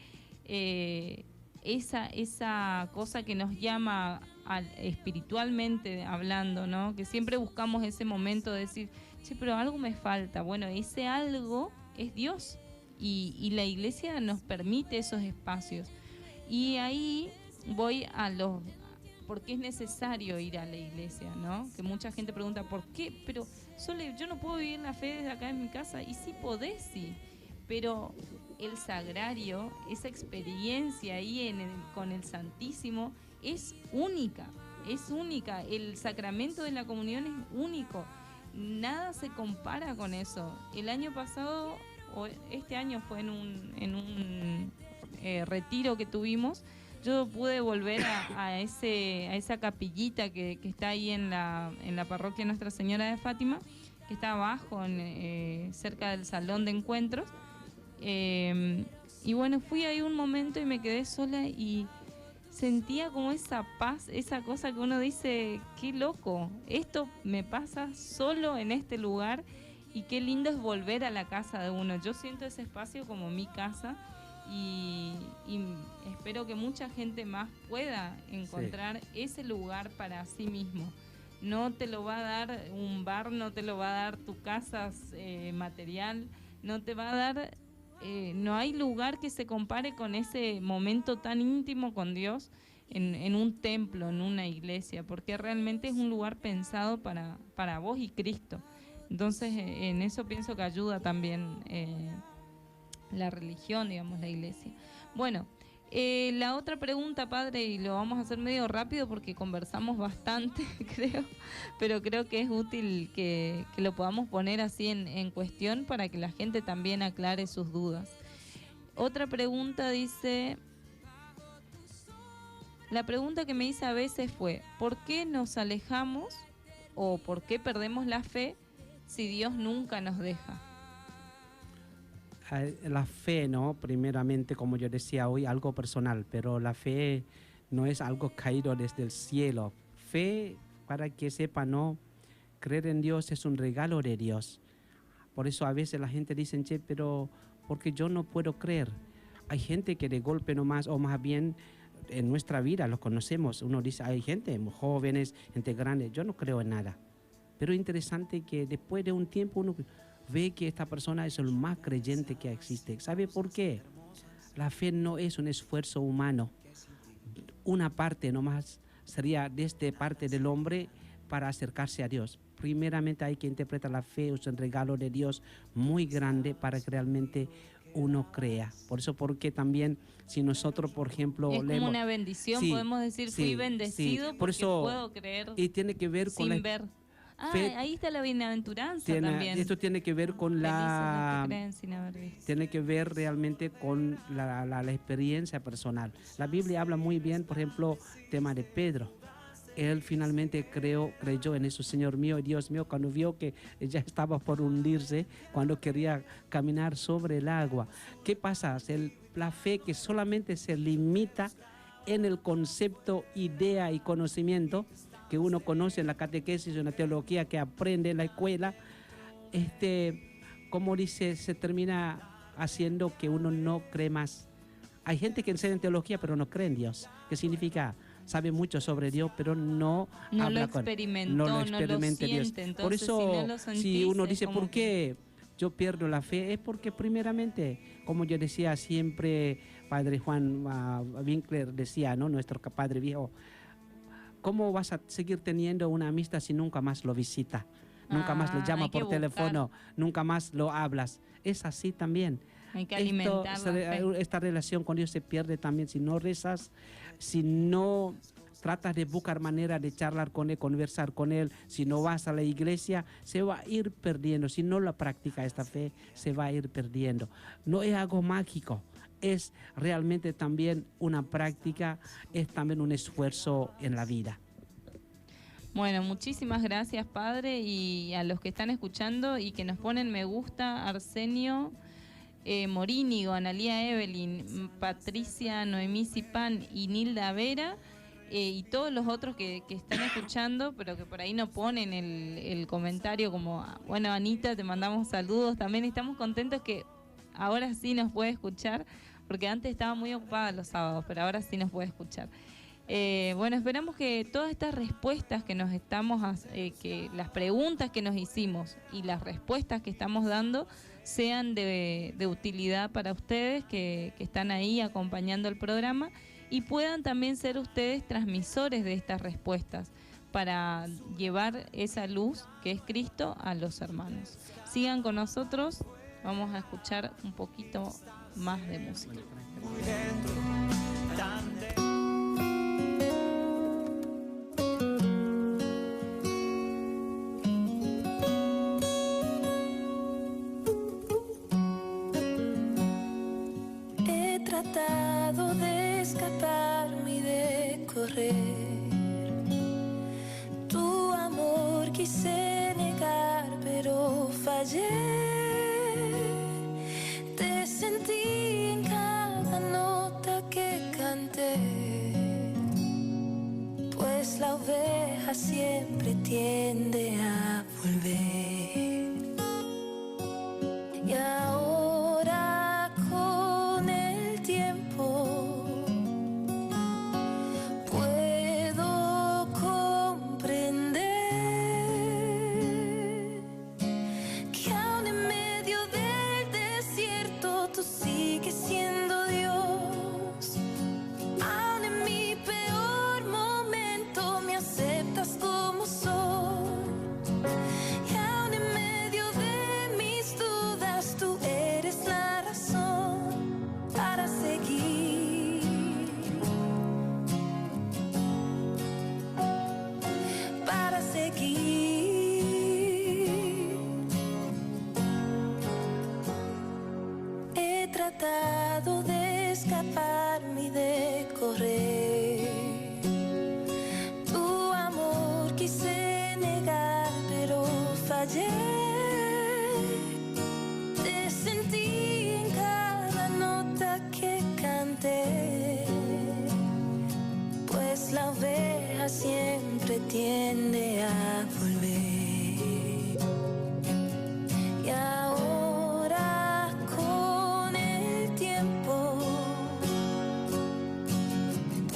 esa cosa que nos llama espiritualmente hablando, ¿no? Que siempre buscamos ese momento de decir, che, pero algo me falta. Bueno, ese algo es Dios y la iglesia nos permite esos espacios. Y ahí voy ¿por qué es necesario ir a la iglesia, ¿no? Que mucha gente pregunta, ¿por qué? Pero Sole, yo no puedo vivir la fe desde acá en mi casa. Y sí podés, sí. Pero el sagrario, esa experiencia ahí con el Santísimo es única, es única. El sacramento de la comunión es único. Nada se compara con eso. El año pasado, o este año fue en un retiro que tuvimos, yo pude volver a esa capillita que está ahí en la parroquia Nuestra Señora de Fátima, que está abajo, cerca del salón de encuentros. Y bueno, fui ahí un momento y me quedé sola y sentía como esa paz, esa cosa que uno dice, qué loco, esto me pasa solo en este lugar y qué lindo es volver a la casa de uno. Yo siento ese espacio como mi casa. Y espero que mucha gente más pueda encontrar ese lugar para sí mismo. No te lo va a dar un bar, no te lo va a dar tu casa material, no te va a dar, no hay lugar que se compare con ese momento tan íntimo con Dios en un templo, en una iglesia, porque realmente es un lugar pensado para vos y Cristo. Entonces en eso pienso que ayuda también la religión, digamos, la iglesia. Bueno, la otra pregunta, padre, y lo vamos a hacer medio rápido porque conversamos bastante, creo, pero creo que es útil que lo podamos poner así en cuestión para que la gente también aclare sus dudas. Otra pregunta dice, la pregunta que me hice a veces fue, ¿por qué nos alejamos o por qué perdemos la fe si Dios nunca nos deja? La fe, ¿no? Primeramente, como yo decía hoy, algo personal, pero la fe no es algo caído desde el cielo. Fe, para que sepa, ¿no? Creer en Dios es un regalo de Dios. Por eso a veces la gente dice, che, pero porque yo no puedo creer. Hay gente que de golpe nomás, o más bien en nuestra vida, los conocemos. Uno dice, hay gente, jóvenes, gente grande, yo no creo en nada. Pero es interesante que después de un tiempo uno ve que esta persona es el más creyente que existe. ¿Sabe por qué? La fe no es un esfuerzo humano. Una parte nomás sería desde parte del hombre para acercarse a Dios. Primeramente hay que interpretar la fe, es un regalo de Dios muy grande para que realmente uno crea. Por eso, porque también si nosotros, por ejemplo, es como una bendición, sí, podemos decir, fui bendecido por porque eso, puedo creer y tiene que ver con sin ver. Ahí está la bienaventuranza también. Esto tiene que ver con tiene que ver realmente con la experiencia personal. La Biblia habla muy bien, por ejemplo, tema de Pedro. Él finalmente creyó en eso, Señor mío y Dios mío, cuando vio que ya estaba por hundirse, cuando quería caminar sobre el agua. ¿Qué pasa? La fe que solamente se limita en el concepto, idea y conocimiento que uno conoce en la catequesis, en la teología que aprende en la escuela, como dice, se termina haciendo que uno no cree más. Hay gente que enseña en teología pero no cree en Dios. ¿Qué significa? Sabe mucho sobre Dios, pero no lo experimentó, no lo siente. Dios. Entonces, por eso, si, no lo sentís, si uno dice, ¿por qué yo pierdo la fe? Es porque primeramente, como yo decía siempre, Padre Juan Winkler decía, ¿no? Nuestro padre viejo, ¿cómo vas a seguir teniendo una amistad si nunca más lo visita? Nunca más lo llama hay que por teléfono, nunca más lo hablas. Es así también. Hay que alimentar la fe. Esta relación con Dios se pierde también si no rezas, si no tratas de buscar manera de charlar con Él, conversar con Él, si no vas a la iglesia, se va a ir perdiendo. Si no la practica esta fe, se va a ir perdiendo. No es algo mágico, es realmente también una práctica, es también un esfuerzo en la vida. Bueno, muchísimas gracias, Padre, y a los que están escuchando y que nos ponen me gusta: Arsenio, Morínigo, Analía Evelyn, Patricia, Noemí Zipán y Nilda Vera, y todos los otros que están escuchando, pero que por ahí no ponen el comentario, como, bueno, Anita, te mandamos saludos. También estamos contentos que ahora sí nos puede escuchar, porque antes estaba muy ocupada los sábados, pero ahora sí nos puede escuchar. Bueno, esperamos que todas estas respuestas que nos que las preguntas que nos hicimos y las respuestas que estamos dando sean de utilidad para ustedes que están ahí acompañando el programa, y puedan también ser ustedes transmisores de estas respuestas para llevar esa luz que es Cristo a los hermanos. Sigan con nosotros, vamos a escuchar un poquito más de música. Muy dentro, tan dentro. He tratado de escaparme y de correr. Tu amor quise negar, pero fallé. Te sentí en cada nota que canté, pues la oveja siempre tiende a volver. Y ahora con el tiempo puedo comprender que aún en medio del desierto tú sigues siendo Dios. Aún en mi peor momento me aceptas como soy. Y aún en medio de mis dudas tú eres la razón para seguir. Para seguir. He tratado de escaparme y de correr. Tu amor quise negar, pero fallé. Te sentí en cada nota que canté, pues la oveja siempre tiende a volver. Y ahora con el tiempo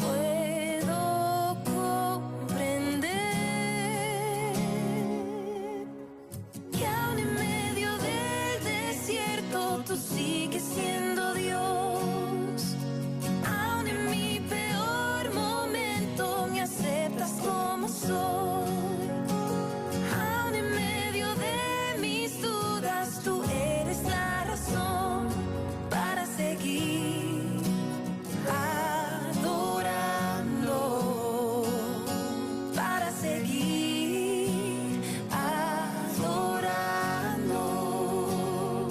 puedo comprender que aún en medio del desierto tú sigues siendo Dios. Aún en mi peor momento me aceptas como soy. Aún en medio de mis dudas tú eres la razón para seguir adorando. Para seguir adorando.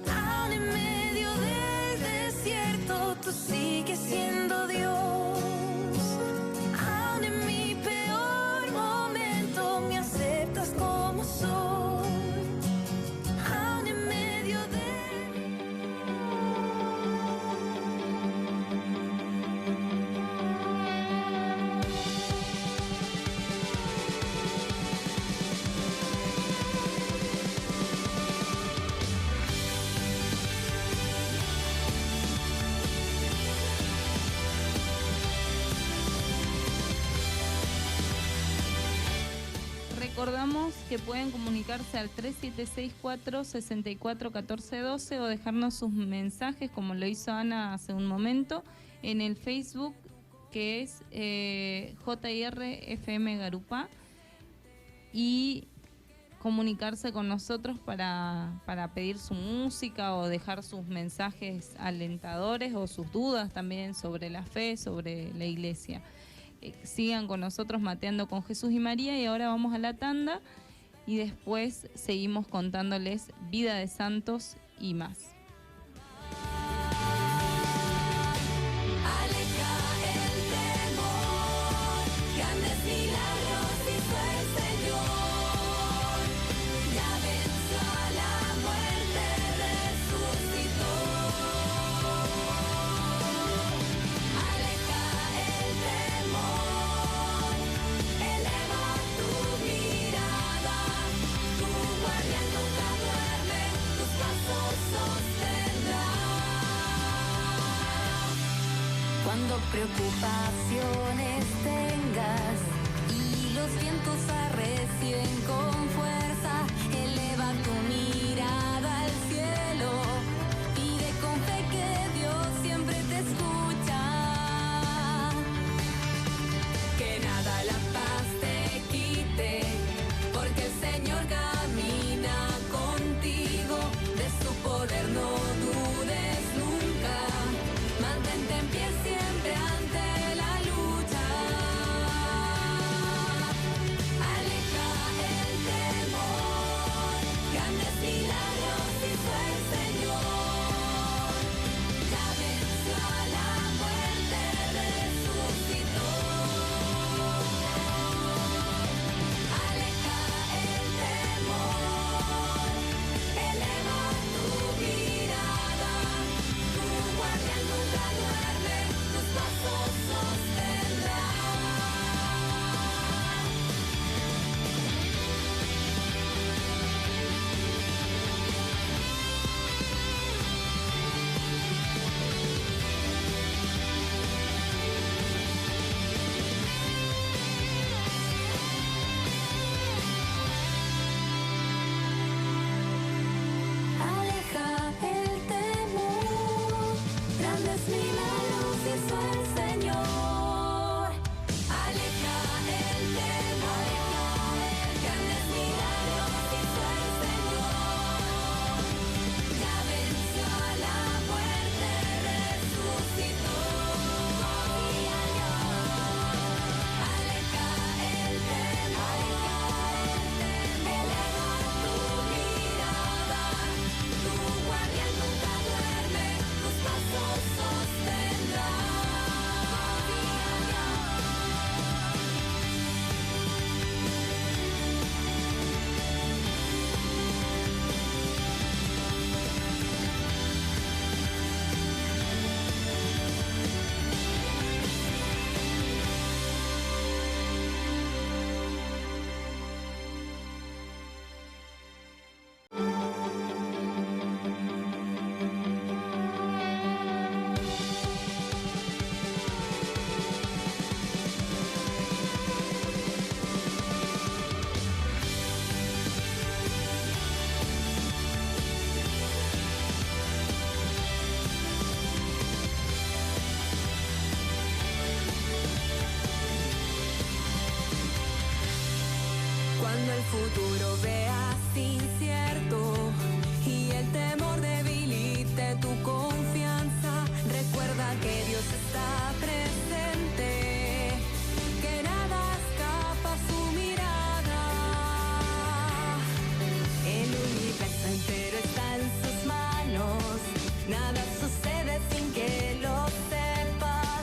Aún en medio del desierto tú sigues siendo Dios. Aún en mi peor momento me aceptas como soy. Aún en medio de... Recordamos que pueden comunicarse al 3764-641412 o dejarnos sus mensajes, como lo hizo Ana hace un momento, en el Facebook que es JR FM Garupa, y comunicarse con nosotros para pedir su música o dejar sus mensajes alentadores o sus dudas también sobre la fe, sobre la iglesia. Sigan con nosotros mateando con Jesús y María, y ahora vamos a la tanda y después seguimos contándoles vida de santos y más. Aleja el temor, grandes milagros hizo el Señor. Ya venció a la muerte, resucitó. Aleja el temor, eleva tu mirada. Tu guardián nunca duerme, tus pasos sostendrá. Cuando preocupaciones tengas y los vientos arrecien con fuerza, eleva tu mirada al cielo, pide con fe que Dios siempre te escucha. Que nada la paz te quite, porque el Señor camina contigo, de su poder no dudes nunca. Mantente en pie siempre ante la lucha. Aleja el temor, grandes milagros hizo el Señor. Ya venció a la muerte, resucitó. Aleja el temor, eleva tu mirada. Tu guardián nunca duerme, tus pasos sostendrá. Aleja el temor, grandes milagros hizo el Señor. Aleja el temor, grandes milagros hizo el Señor. Ya venció a la muerte, resucitó. Confía en Dios. Aleja el temor, eleva tu mirada. Tu guardián nunca duerme, tus pasos sostendrá. Confía en Cuando el futuro veas incierto y el temor debilite tu confianza, recuerda que Dios está presente, que nada escapa a su mirada. El universo entero está en sus manos, nada sucede sin que lo sepa,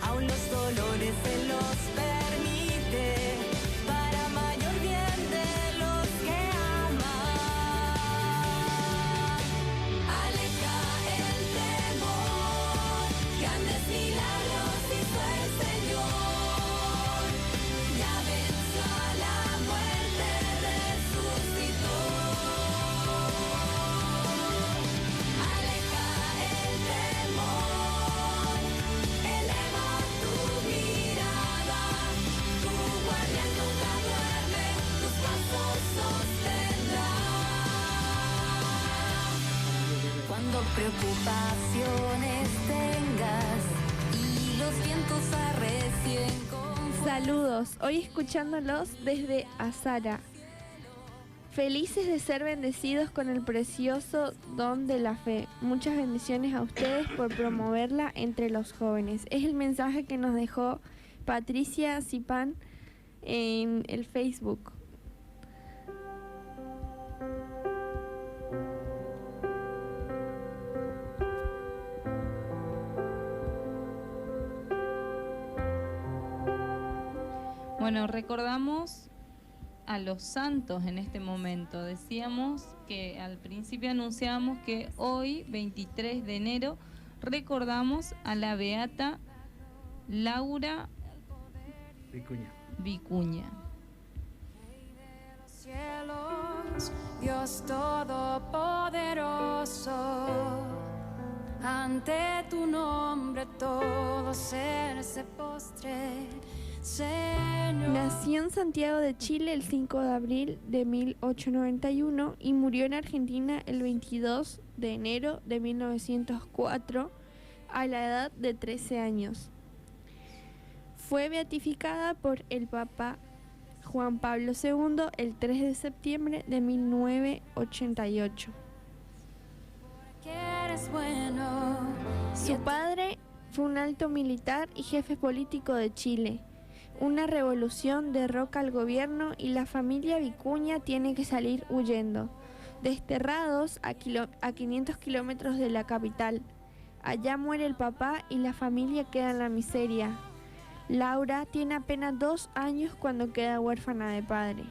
aún los dolores Él los permite para mayor bien de los que ama. Aleja el temor, grandes milagros hizo el Señor. Ya venció a la muerte, resucitó. Aleja el temor, eleva tu mirada. Tu guardián nunca duerme, tus pasos sostendrá. Cuando preocupaciones tengas y los vientos arrecien con Saludos, hoy escuchándolos desde Azara. Felices de ser bendecidos con el precioso don de la fe. Muchas bendiciones a ustedes por promoverla entre los jóvenes. Es el mensaje que nos dejó Patricia Zipán en el Facebook. Bueno, recordamos a los santos en este momento. Decíamos que al principio anunciábamos que hoy, 23 de enero, recordamos a la beata Laura Vicuña. cielos, Dios todopoderoso, ante tu nombre todo ser se postre, Señor. Nació en Santiago de Chile el 5 de abril de 1891 y murió en Argentina el 22 de enero de 1904 a la edad de 13 años. Fue beatificada por el Papa Juan Pablo II el 3 de septiembre de 1988. Que eres bueno. Su padre fue un alto militar y jefe político de Chile. Una revolución derroca al gobierno y la familia Vicuña tiene que salir huyendo, desterrados a 500 kilómetros de la capital. Allá muere el papá y la familia queda en la miseria. Laura tiene apenas 2 años cuando queda huérfana de padre.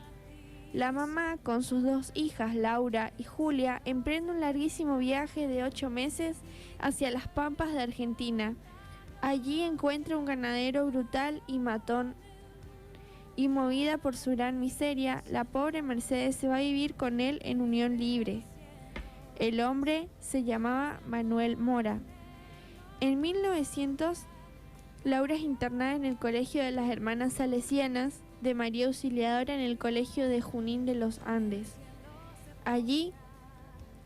La mamá, con sus 2 hijas, Laura y Julia, emprende un larguísimo viaje de 8 meses hacia las pampas de Argentina. Allí encuentra un ganadero brutal y matón, y movida por su gran miseria, la pobre Mercedes se va a vivir con él en unión libre. El hombre se llamaba Manuel Mora. En 1900, Laura es internada en el Colegio de las Hermanas Salesianas de María Auxiliadora en el Colegio de Junín de los Andes. Allí,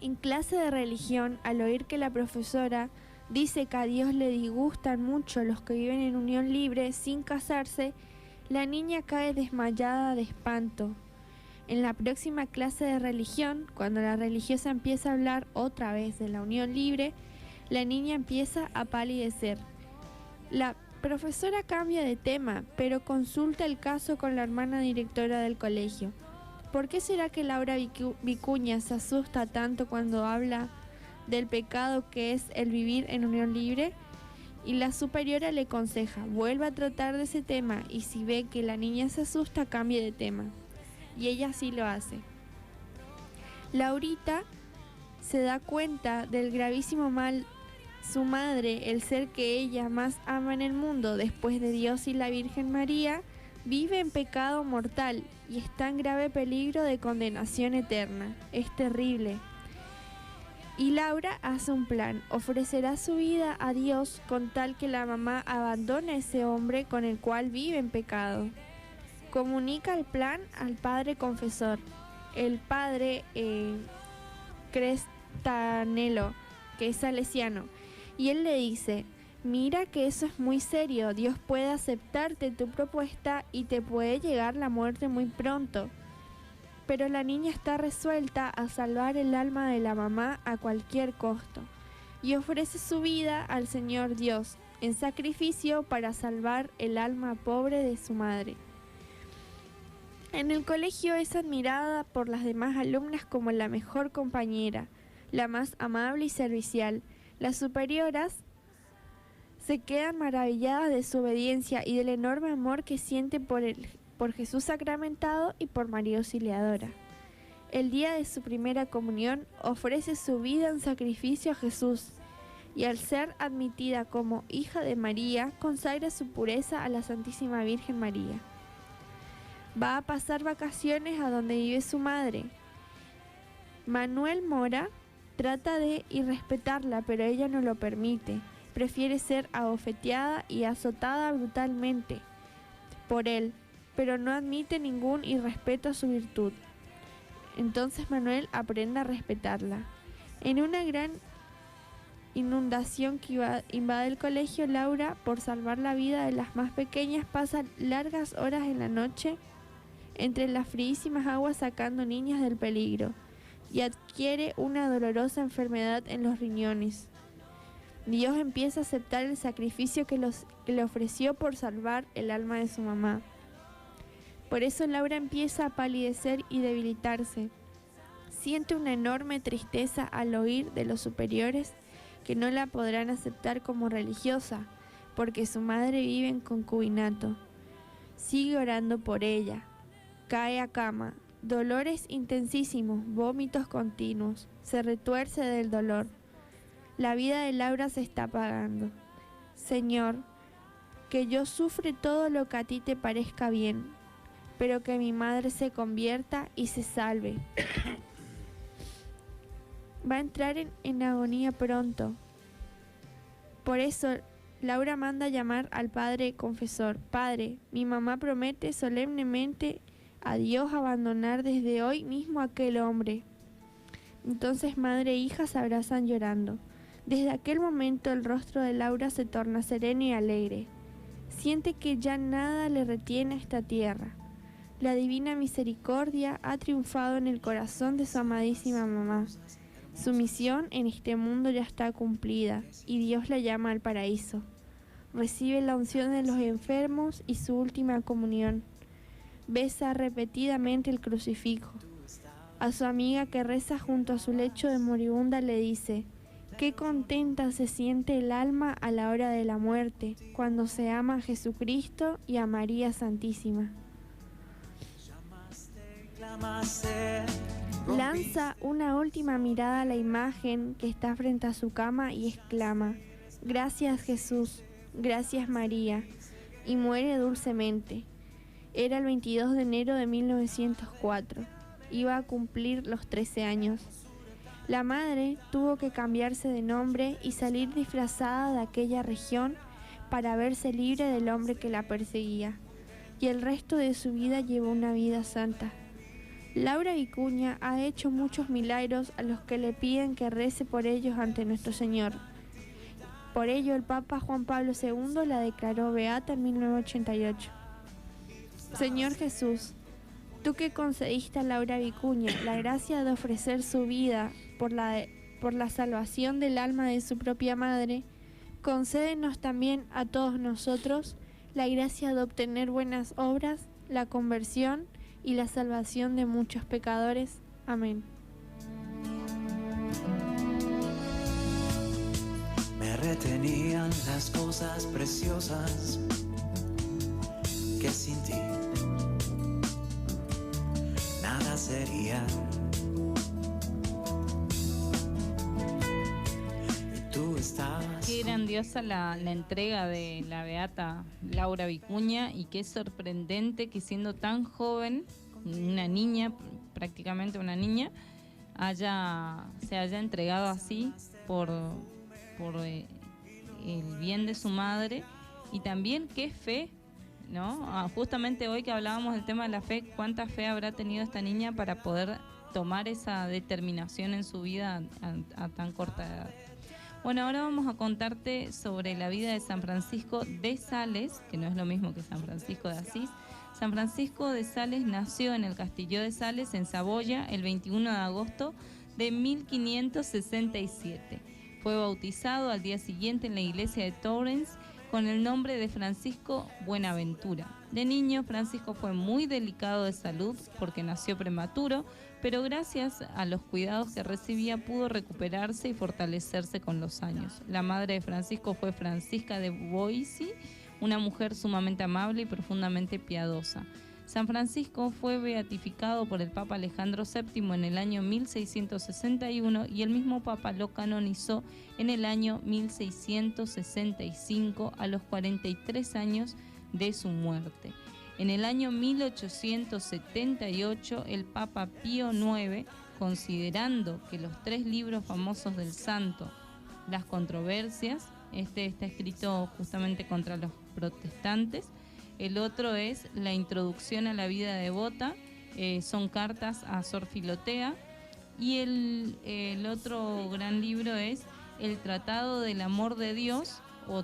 en clase de religión, al oír que la profesora dice que a Dios le disgustan mucho los que viven en unión libre sin casarse, la niña cae desmayada de espanto. En la próxima clase de religión, cuando la religiosa empieza a hablar otra vez de la unión libre, la niña empieza a palidecer. La profesora cambia de tema, pero consulta el caso con la hermana directora del colegio. ¿Por qué será que Laura Vicuña se asusta tanto cuando habla del pecado que es el vivir en unión libre? Y la superiora le aconseja, vuelva a tratar de ese tema y si ve que la niña se asusta, cambie de tema. Y ella sí lo hace. Laurita se da cuenta del gravísimo mal. Su madre, el ser que ella más ama en el mundo después de Dios y la Virgen María, vive en pecado mortal y está en grave peligro de condenación eterna. Es terrible. Y Laura hace un plan, ofrecerá su vida a Dios con tal que la mamá abandone a ese hombre con el cual vive en pecado. Comunica el plan al padre confesor, el padre Crestanelo, que es salesiano, y él le dice, mira que eso es muy serio, Dios puede aceptarte tu propuesta y te puede llegar la muerte muy pronto. Pero la niña está resuelta a salvar el alma de la mamá a cualquier costo y ofrece su vida al Señor Dios en sacrificio para salvar el alma pobre de su madre. En el colegio es admirada por las demás alumnas como la mejor compañera, la más amable y servicial. Las superioras se quedan maravilladas de su obediencia y del enorme amor que siente por Jesús sacramentado y por María Auxiliadora. El día de su primera comunión ofrece su vida en sacrificio a Jesús y al ser admitida como hija de María consagra su pureza a la Santísima Virgen María. Va a pasar vacaciones a donde vive su madre. Manuel Mora trata de irrespetarla, pero ella no lo permite. Prefiere ser abofeteada y azotada brutalmente por él, pero no admite ningún irrespeto a su virtud. Entonces Manuel aprende a respetarla. En una gran inundación que invade el colegio, Laura, por salvar la vida de las más pequeñas, pasa largas horas en la noche entre las fríísimas aguas sacando niños del peligro y adquiere una dolorosa enfermedad en los riñones. Dios empieza a aceptar el sacrificio que le ofreció por salvar el alma de su mamá. Por eso Laura empieza a palidecer y debilitarse. Siente una enorme tristeza al oír de los superiores que no la podrán aceptar como religiosa, porque su madre vive en concubinato. Sigue orando por ella. Cae a cama. Dolores intensísimos, vómitos continuos. Se retuerce del dolor. La vida de Laura se está apagando. Señor, que yo sufre todo lo que a ti te parezca bien, pero que mi madre se convierta y se salve. Va a entrar en agonía pronto. Por eso, Laura manda llamar al padre confesor. Padre, mi mamá promete solemnemente a Dios abandonar desde hoy mismo a aquel hombre. Entonces madre e hija se abrazan llorando. Desde aquel momento el rostro de Laura se torna sereno y alegre. Siente que ya nada le retiene a esta tierra. La divina misericordia ha triunfado en el corazón de su amadísima mamá. Su misión en este mundo ya está cumplida y Dios la llama al paraíso. Recibe la unción de los enfermos y su última comunión. Besa repetidamente el crucifijo. A su amiga que reza junto a su lecho de moribunda le dice: qué contenta se siente el alma a la hora de la muerte, cuando se ama a Jesucristo y a María Santísima. Lanza una última mirada a la imagen que está frente a su cama y exclama: gracias Jesús, gracias María, y muere dulcemente. Era el 22 de enero de 1904. Iba a cumplir los 13 años. La madre tuvo que cambiarse de nombre y salir disfrazada de aquella región para verse libre del hombre que la perseguía, y el resto de su vida llevó una vida santa. Laura Vicuña ha hecho muchos milagros a los que le piden que rece por ellos ante nuestro Señor. Por ello el Papa Juan Pablo II la declaró beata en 1988. Señor Jesús, tú que concediste a Laura Vicuña la gracia de ofrecer su vida por la salvación del alma de su propia madre, concédenos también a todos nosotros la gracia de obtener buenas obras, la conversión y la salvación de muchos pecadores. Amén. Me retenían las cosas preciosas que sin ti nada sería. Y tú estabas. Qué grandiosa la entrega de la beata Laura Vicuña, y qué sorprendente que siendo tan joven, una niña, prácticamente una niña, se haya entregado así por el bien de su madre. Y también qué fe, ¿no? Justamente hoy que hablábamos del tema de la fe, cuánta fe habrá tenido esta niña para poder tomar esa determinación en su vida a tan corta edad. Bueno, ahora vamos a contarte sobre la vida de San Francisco de Sales, que no es lo mismo que San Francisco de Asís. San Francisco de Sales nació en el Castillo de Sales, en Saboya, el 21 de agosto de 1567. Fue bautizado al día siguiente en la iglesia de Torrens con el nombre de Francisco Buenaventura. De niño, Francisco fue muy delicado de salud porque nació prematuro, pero gracias a los cuidados que recibía pudo recuperarse y fortalecerse con los años. La madre de Francisco fue Francisca de Boissy, una mujer sumamente amable y profundamente piadosa. San Francisco fue beatificado por el Papa Alejandro VII en el año 1661 y el mismo Papa lo canonizó en el año 1665 a los 43 años de su muerte. En el año 1878 el Papa Pío IX, considerando que los 3 libros famosos del santo, las controversias, este está escrito justamente contra los protestantes, el otro es la introducción a la vida devota, son cartas a Sor Filotea, y el otro gran libro es el Tratado del Amor de Dios, o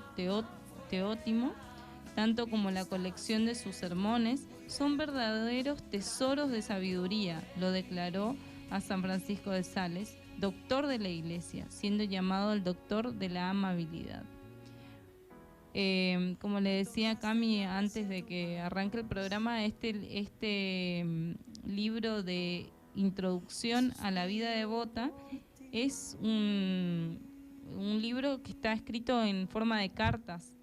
Teótimo, tanto como la colección de sus sermones, son verdaderos tesoros de sabiduría, lo declaró a San Francisco de Sales, doctor de la Iglesia, siendo llamado el doctor de la amabilidad. Como le decía Cami antes de que arranque el programa, este libro de introducción a la vida devota es un libro que está escrito en forma de cartas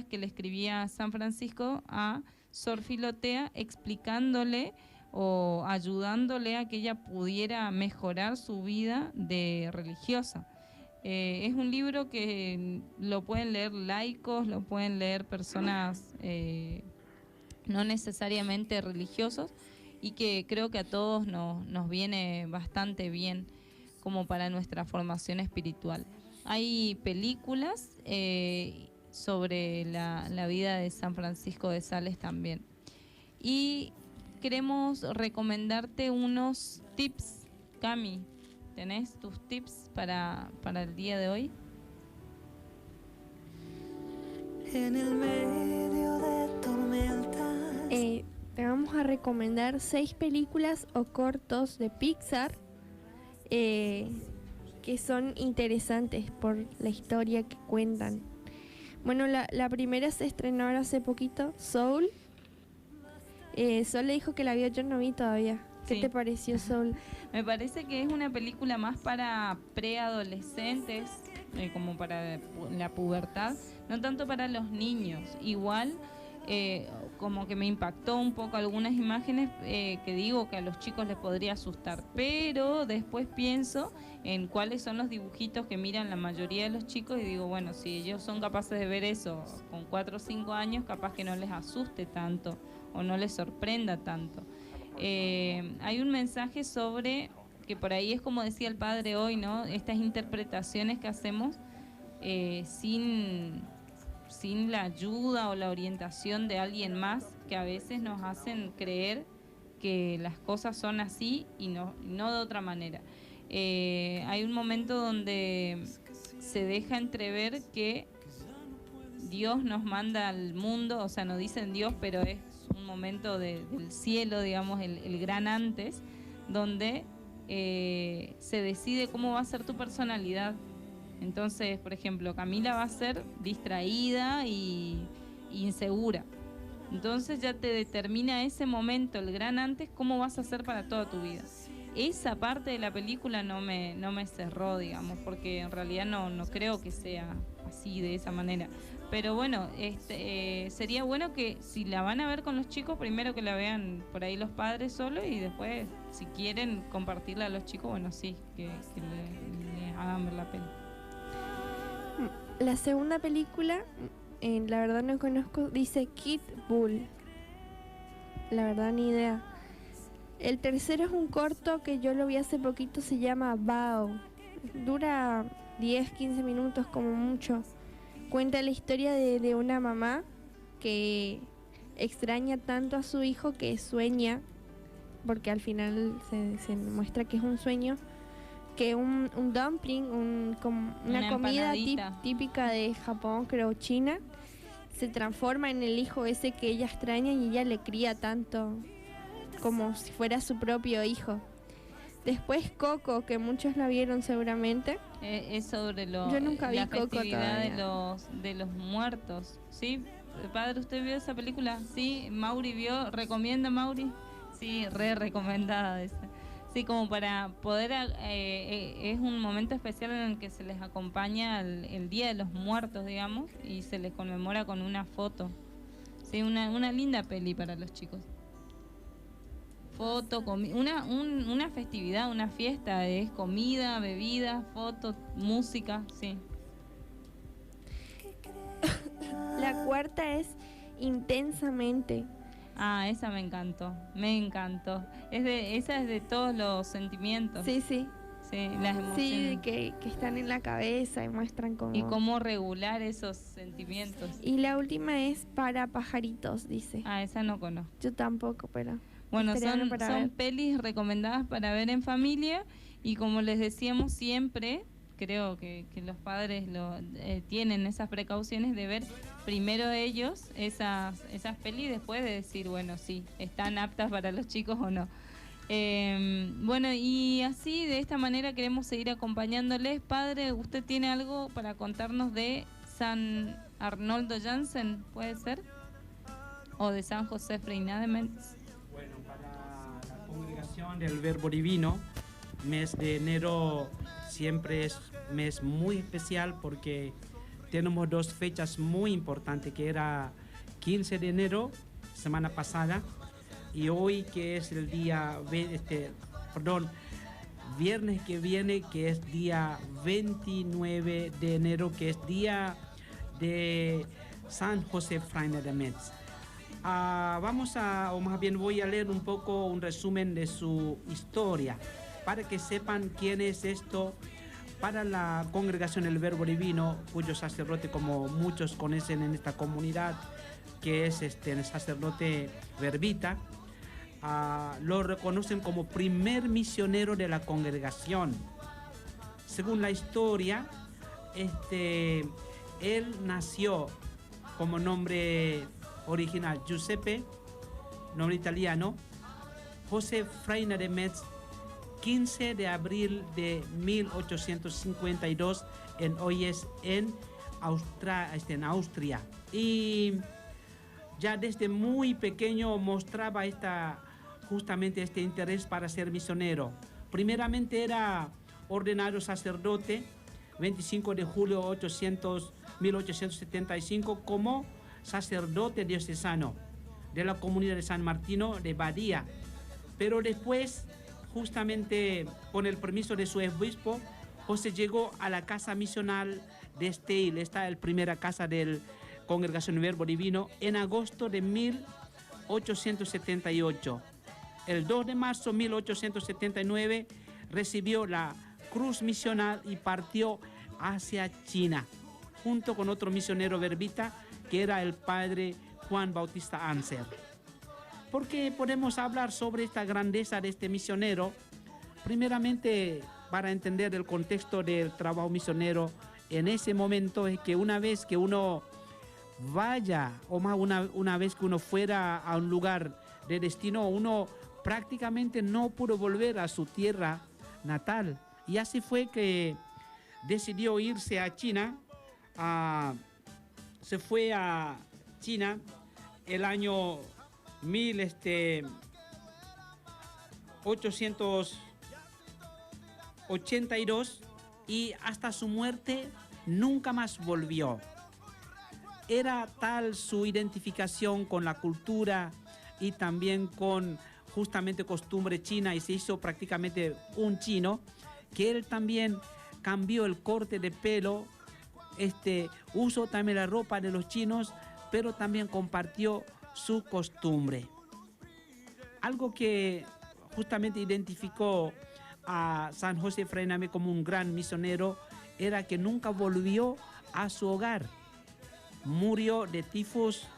que le escribía San Francisco a Sor Filotea, explicándole o ayudándole a que ella pudiera mejorar su vida de religiosa. Es un libro que lo pueden leer laicos, lo pueden leer personas no necesariamente religiosos, y que creo que a todos nos viene bastante bien como para nuestra formación espiritual. Hay películas sobre la vida de San Francisco de Sales también. Y queremos recomendarte unos tips. Cami, ¿tenés tus tips para el día de hoy? En el medio de tormentas. Te vamos a recomendar 6 películas o cortos de Pixar que son interesantes por la historia que cuentan. Bueno, la primera se estrenó ahora hace poquito, Soul. Sol le dijo que la vio, yo no vi todavía. ¿Qué Sí. te pareció Soul? Me parece que es una película más para preadolescentes, como para la pubertad, no tanto para los niños. Igual, como que me impactó un poco algunas imágenes que digo que a los chicos les podría asustar, pero después pienso en cuáles son los dibujitos que miran la mayoría de los chicos y digo, bueno, si ellos son capaces de ver eso con 4 o 5 años, capaz que no les asuste tanto o no les sorprenda tanto. Hay un mensaje sobre, que por ahí es como decía el padre hoy, ¿no? Estas interpretaciones que hacemos sin la ayuda o la orientación de alguien más, que a veces nos hacen creer que las cosas son así y no de otra manera. Hay un momento donde se deja entrever que Dios nos manda al mundo, o sea, no dicen Dios, pero es un momento del cielo, digamos, el gran antes, donde se decide cómo va a ser tu personalidad. Entonces, por ejemplo, Camila va a ser distraída y insegura. Entonces ya te determina ese momento, el gran antes, cómo vas a ser para toda tu vida. Esa parte de la película no me cerró, digamos, porque en realidad no creo que sea así, de esa manera. Pero bueno, sería bueno que si la van a ver con los chicos, primero que la vean por ahí los padres solo, y después, si quieren compartirla a los chicos, bueno, sí, que le hagan ver la peli. La segunda película, la verdad no conozco, dice Kid Bull. La verdad ni idea. El tercero es un corto que yo lo vi hace poquito, se llama Bao. Dura 10-15 minutos como mucho. Cuenta la historia de una mamá que extraña tanto a su hijo que sueña, porque al final se muestra que es un sueño, que un dumpling, como una comida típica de Japón, creo China, se transforma en el hijo ese que ella extraña y ella le cría tanto como si fuera su propio hijo. Después Coco, que muchos la vieron seguramente. Es sobre Yo nunca vi la Coco festividad todavía. de los muertos. ¿Sí? Padre, ¿usted vio esa película? Sí, Mauri vio. ¿Recomienda, Mauri? Sí, recomendada esa. Sí, como para poder... es un momento especial en el que se les acompaña el Día de los Muertos, digamos, y se les conmemora con una foto. Sí, una linda peli para los chicos. Foto, una festividad, una fiesta, es comida, bebida, foto, música, sí. La cuarta es Intensamente. Ah, esa me encantó. Esa es de todos los sentimientos. Sí, sí. Sí, las emociones. Sí, que están en la cabeza y muestran cómo... Y cómo regular esos sentimientos. Y la última es Para pajaritos, dice. Ah, esa no conozco. Yo tampoco, pero... Bueno, estaría para son ver. pelis recomendadas para ver en familia, y como les decíamos siempre, creo que los padres tienen esas precauciones de ver primero ellos esas pelis y después de decir, bueno, sí, están aptas para los chicos o no. Bueno, y así, de esta manera queremos seguir acompañándoles. Padre, ¿usted tiene algo para contarnos de San Arnoldo Jansen, puede ser? ¿O de San José Freinade de Metz? Bueno, para la congregación del Verbo Divino, mes de enero siempre es mes muy especial porque tenemos dos fechas muy importantes, que era 15 de enero, semana pasada, y hoy que es el día, viernes que viene, que es día 29 de enero, que es día de San José Freinade de Metz. O más bien voy a leer un poco un resumen de su historia, para que sepan quién es esto para la congregación del Verbo Divino, cuyo sacerdote, como muchos conocen en esta comunidad, que es el sacerdote verbita, lo reconocen como primer misionero de la congregación. Según la historia, él nació como nombre original Giuseppe, nombre italiano, José Freinade de Metz, 15 de abril de 1852 en Oyes, en Austria. Y ya desde muy pequeño mostraba justamente este interés para ser misionero. Primeramente era ordenado sacerdote 25 de julio 1875 como sacerdote diocesano de la comunidad de San Martino de Badía. Pero después, justamente con el permiso de su obispo, José llegó a la casa misional de Steil, esta es la primera casa de la Congregación del Verbo Divino, en agosto de 1878. El 2 de marzo de 1879 recibió la cruz misional y partió hacia China, junto con otro misionero verbita, que era el padre Juan Bautista Anser. ¿Por qué podemos hablar sobre esta grandeza de este misionero? Primeramente, para entender el contexto del trabajo misionero en ese momento, es que una vez que uno vaya, o más una vez que uno fuera a un lugar de destino, uno prácticamente no pudo volver a su tierra natal. Y así fue que decidió irse a China. Se fue a China el año 1882 y hasta su muerte nunca más volvió. Era tal su identificación con la cultura y también con justamente costumbre china, y se hizo prácticamente un chino, que él también cambió el corte de pelo, usó también la ropa de los chinos, pero también compartió su costumbre. Algo que justamente identificó a San José Freinade como un gran misionero era que nunca volvió a su hogar. Murió de tifus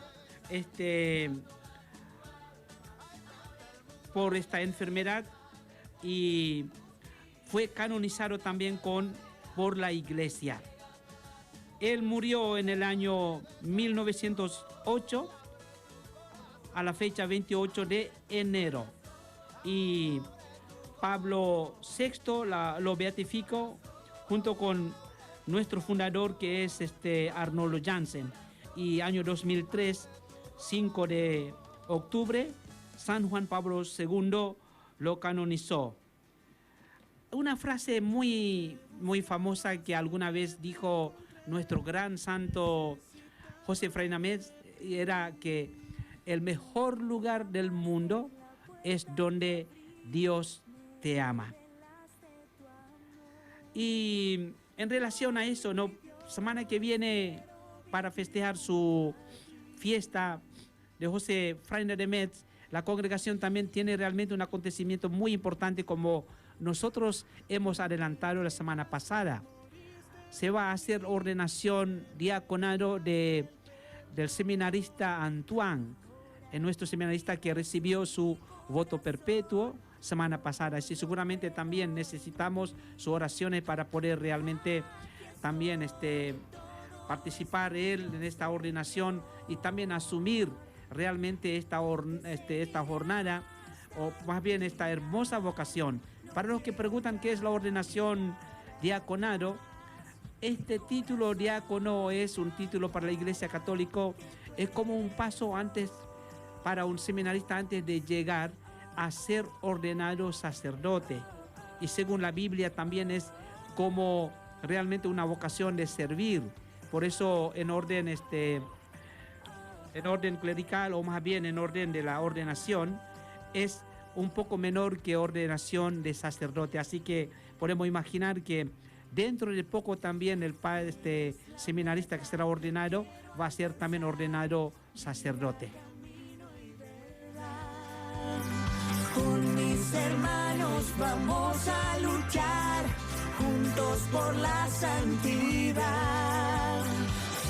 por esta enfermedad y fue canonizado también por la iglesia. Él murió en el año 1908 a la fecha 28 de enero y Pablo VI lo beatificó junto con nuestro fundador, que es Arnoldo Jansen, y año 2003, 5 de octubre, San Juan Pablo II lo canonizó. Una frase muy, muy famosa que alguna vez dijo nuestro gran santo José Freinade era que el mejor lugar del mundo es donde Dios te ama. Y en relación a eso, semana que viene, para festejar su fiesta de José Freinade de Metz, la congregación también tiene realmente un acontecimiento muy importante, como nosotros hemos adelantado la semana pasada. Se va a hacer ordenación diaconado del seminarista Antoine, nuestro seminarista que recibió su voto perpetuo semana pasada. Así seguramente también necesitamos sus oraciones para poder realmente también participar él en esta ordenación y también asumir realmente esta jornada, o más bien esta hermosa vocación. Para los que preguntan qué es la ordenación diaconado, este título diácono es un título para la Iglesia Católica, es como un paso antes para un seminarista antes de llegar a ser ordenado sacerdote. Y según la Biblia también es como realmente una vocación de servir. Por eso en orden clerical, o más bien en orden de la ordenación, es un poco menor que ordenación de sacerdote. Así que podemos imaginar que dentro de poco también el padre, seminarista que será ordenado, va a ser también ordenado sacerdote. Con mis hermanos vamos a luchar juntos por la santidad.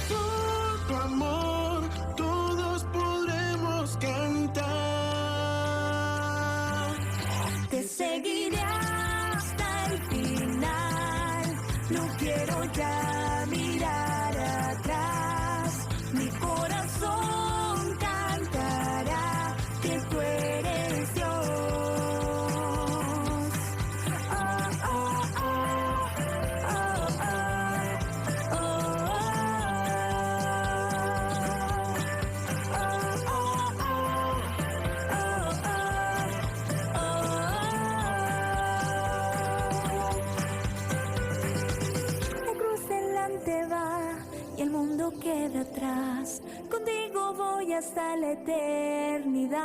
Por tu amor todos podremos cantar. Te seguiré hasta el final. No quiero ya mirar atrás. Mi corazón cantará que tú eres Dios. Queda atrás, contigo voy hasta la eternidad.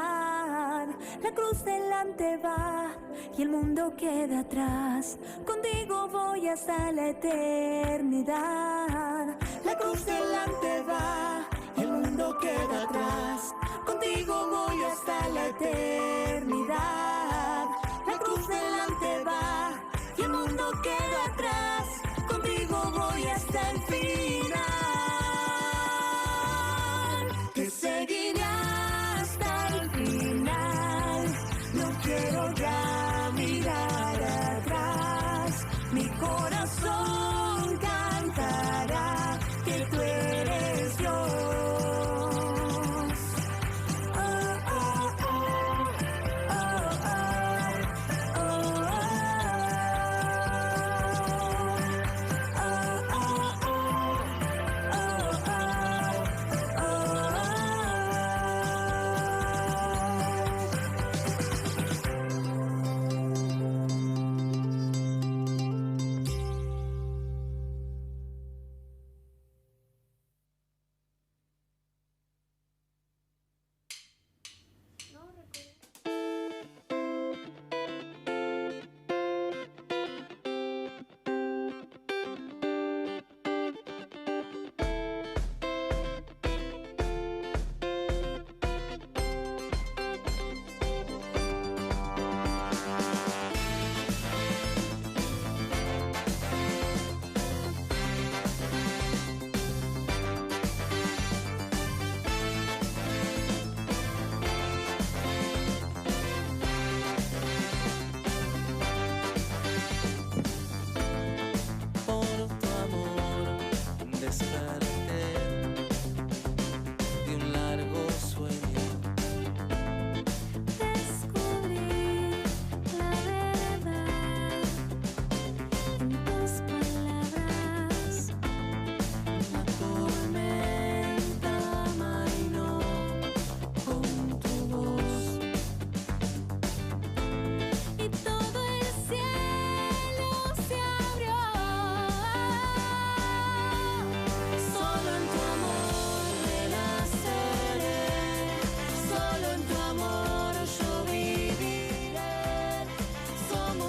La cruz delante va y el mundo queda atrás, contigo voy hasta la eternidad. La cruz delante va y el mundo queda atrás, contigo voy hasta la eternidad. La cruz delante va y el mundo queda atrás, contigo voy hasta el final. Te seguiré hasta el final. No quiero ya mirar atrás. Mi corazón cantará que tú eres Dios.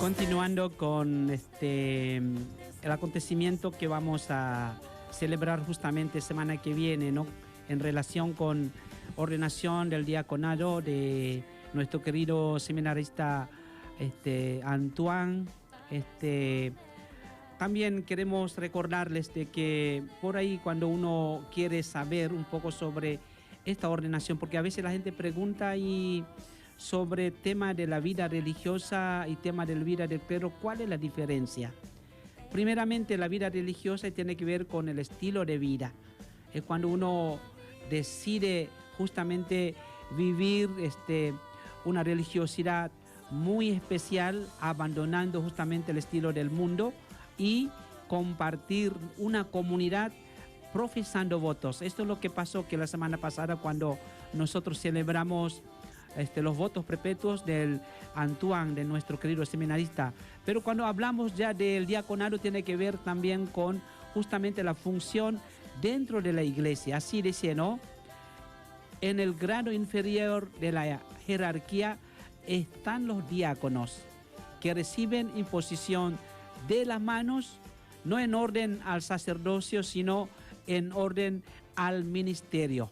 Continuando con el acontecimiento que vamos a celebrar justamente semana que viene, ¿no? En relación con ordenación del diaconado de nuestro querido seminarista Antoine. También queremos recordarles de que por ahí cuando uno quiere saber un poco sobre esta ordenación, porque a veces la gente pregunta y sobre tema de la vida religiosa y tema de la vida del clero. ¿Cuál es la diferencia? Primeramente, la vida religiosa tiene que ver con el estilo de vida. Es cuando uno decide justamente vivir una religiosidad muy especial, abandonando justamente el estilo del mundo y compartir una comunidad profesando votos. Esto es lo que pasó que la semana pasada cuando nosotros celebramos los votos perpetuos del Antoine, de nuestro querido seminarista. Pero cuando hablamos ya del diaconado, tiene que ver también con justamente la función dentro de la iglesia. Así dice, ¿no? En el grado inferior de la jerarquía están los diáconos, que reciben imposición de las manos, no en orden al sacerdocio, sino en orden al ministerio.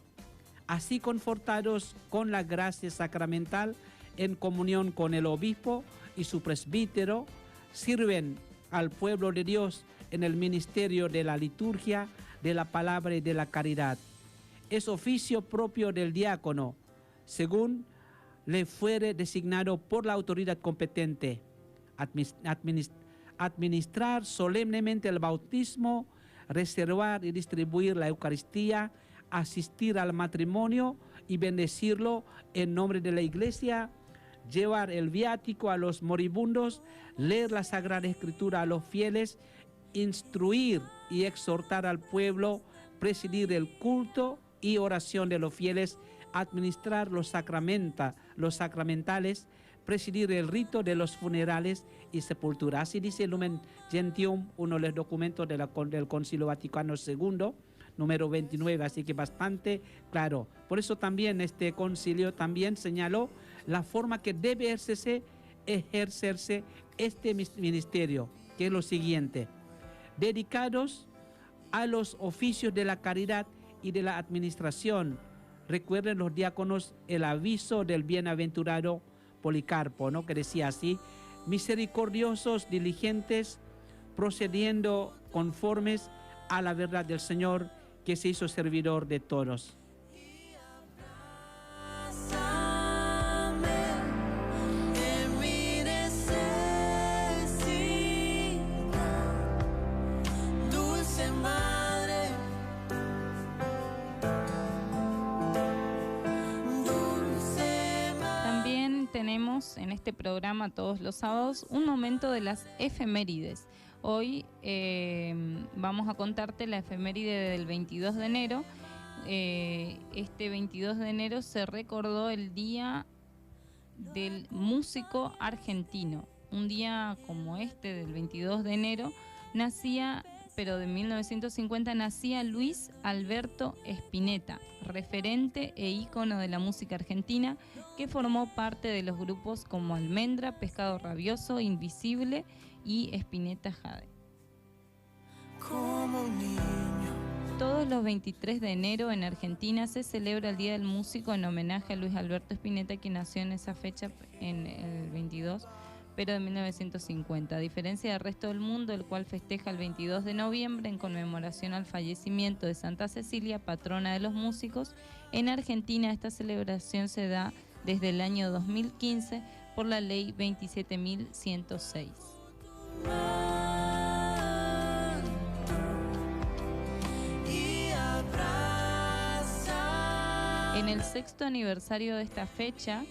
Así confortados con la gracia sacramental, en comunión con el obispo y su presbítero, sirven al pueblo de Dios en el ministerio de la liturgia, de la palabra y de la caridad. Es oficio propio del diácono, según le fuere designado por la autoridad competente, administrar solemnemente el bautismo, reservar y distribuir la Eucaristía, asistir al matrimonio y bendecirlo en nombre de la Iglesia, llevar el viático a los moribundos, leer la Sagrada Escritura a los fieles, instruir y exhortar al pueblo, presidir el culto y oración de los fieles, administrar los sacramentales, presidir el rito de los funerales y sepultura. Así dice el Lumen Gentium, uno de los documentos del Concilio Vaticano II, número 29, así que bastante claro. Por eso también este concilio también señaló la forma que debe ejercerse este ministerio, que es lo siguiente: dedicados a los oficios de la caridad y de la administración. Recuerden los diáconos el aviso del bienaventurado Policarpo, ¿no? Que decía así: misericordiosos, diligentes, procediendo conformes a la verdad del Señor, que se hizo servidor de todos. Tenemos en este programa todos los sábados un momento de las efemérides. Hoy vamos a contarte la efeméride del 22 de enero. Este 22 de enero se recordó el Día del Músico Argentino. Un día como este, del 22 de enero, de 1950, nacía Luis Alberto Spinetta, referente e ícono de la música argentina, que formó parte de los grupos como Almendra, Pescado Rabioso, Invisible y Spinetta Jade. Como un niño. Todos los 23 de enero en Argentina se celebra el Día del Músico en homenaje a Luis Alberto Spinetta, que nació en esa fecha, en el 22, pero de 1950. A diferencia del resto del mundo, el cual festeja el 22 de noviembre en conmemoración al fallecimiento de Santa Cecilia, patrona de los músicos, en Argentina esta celebración se da desde el año 2015 por la Ley 27.106. En el 6º aniversario de esta fecha,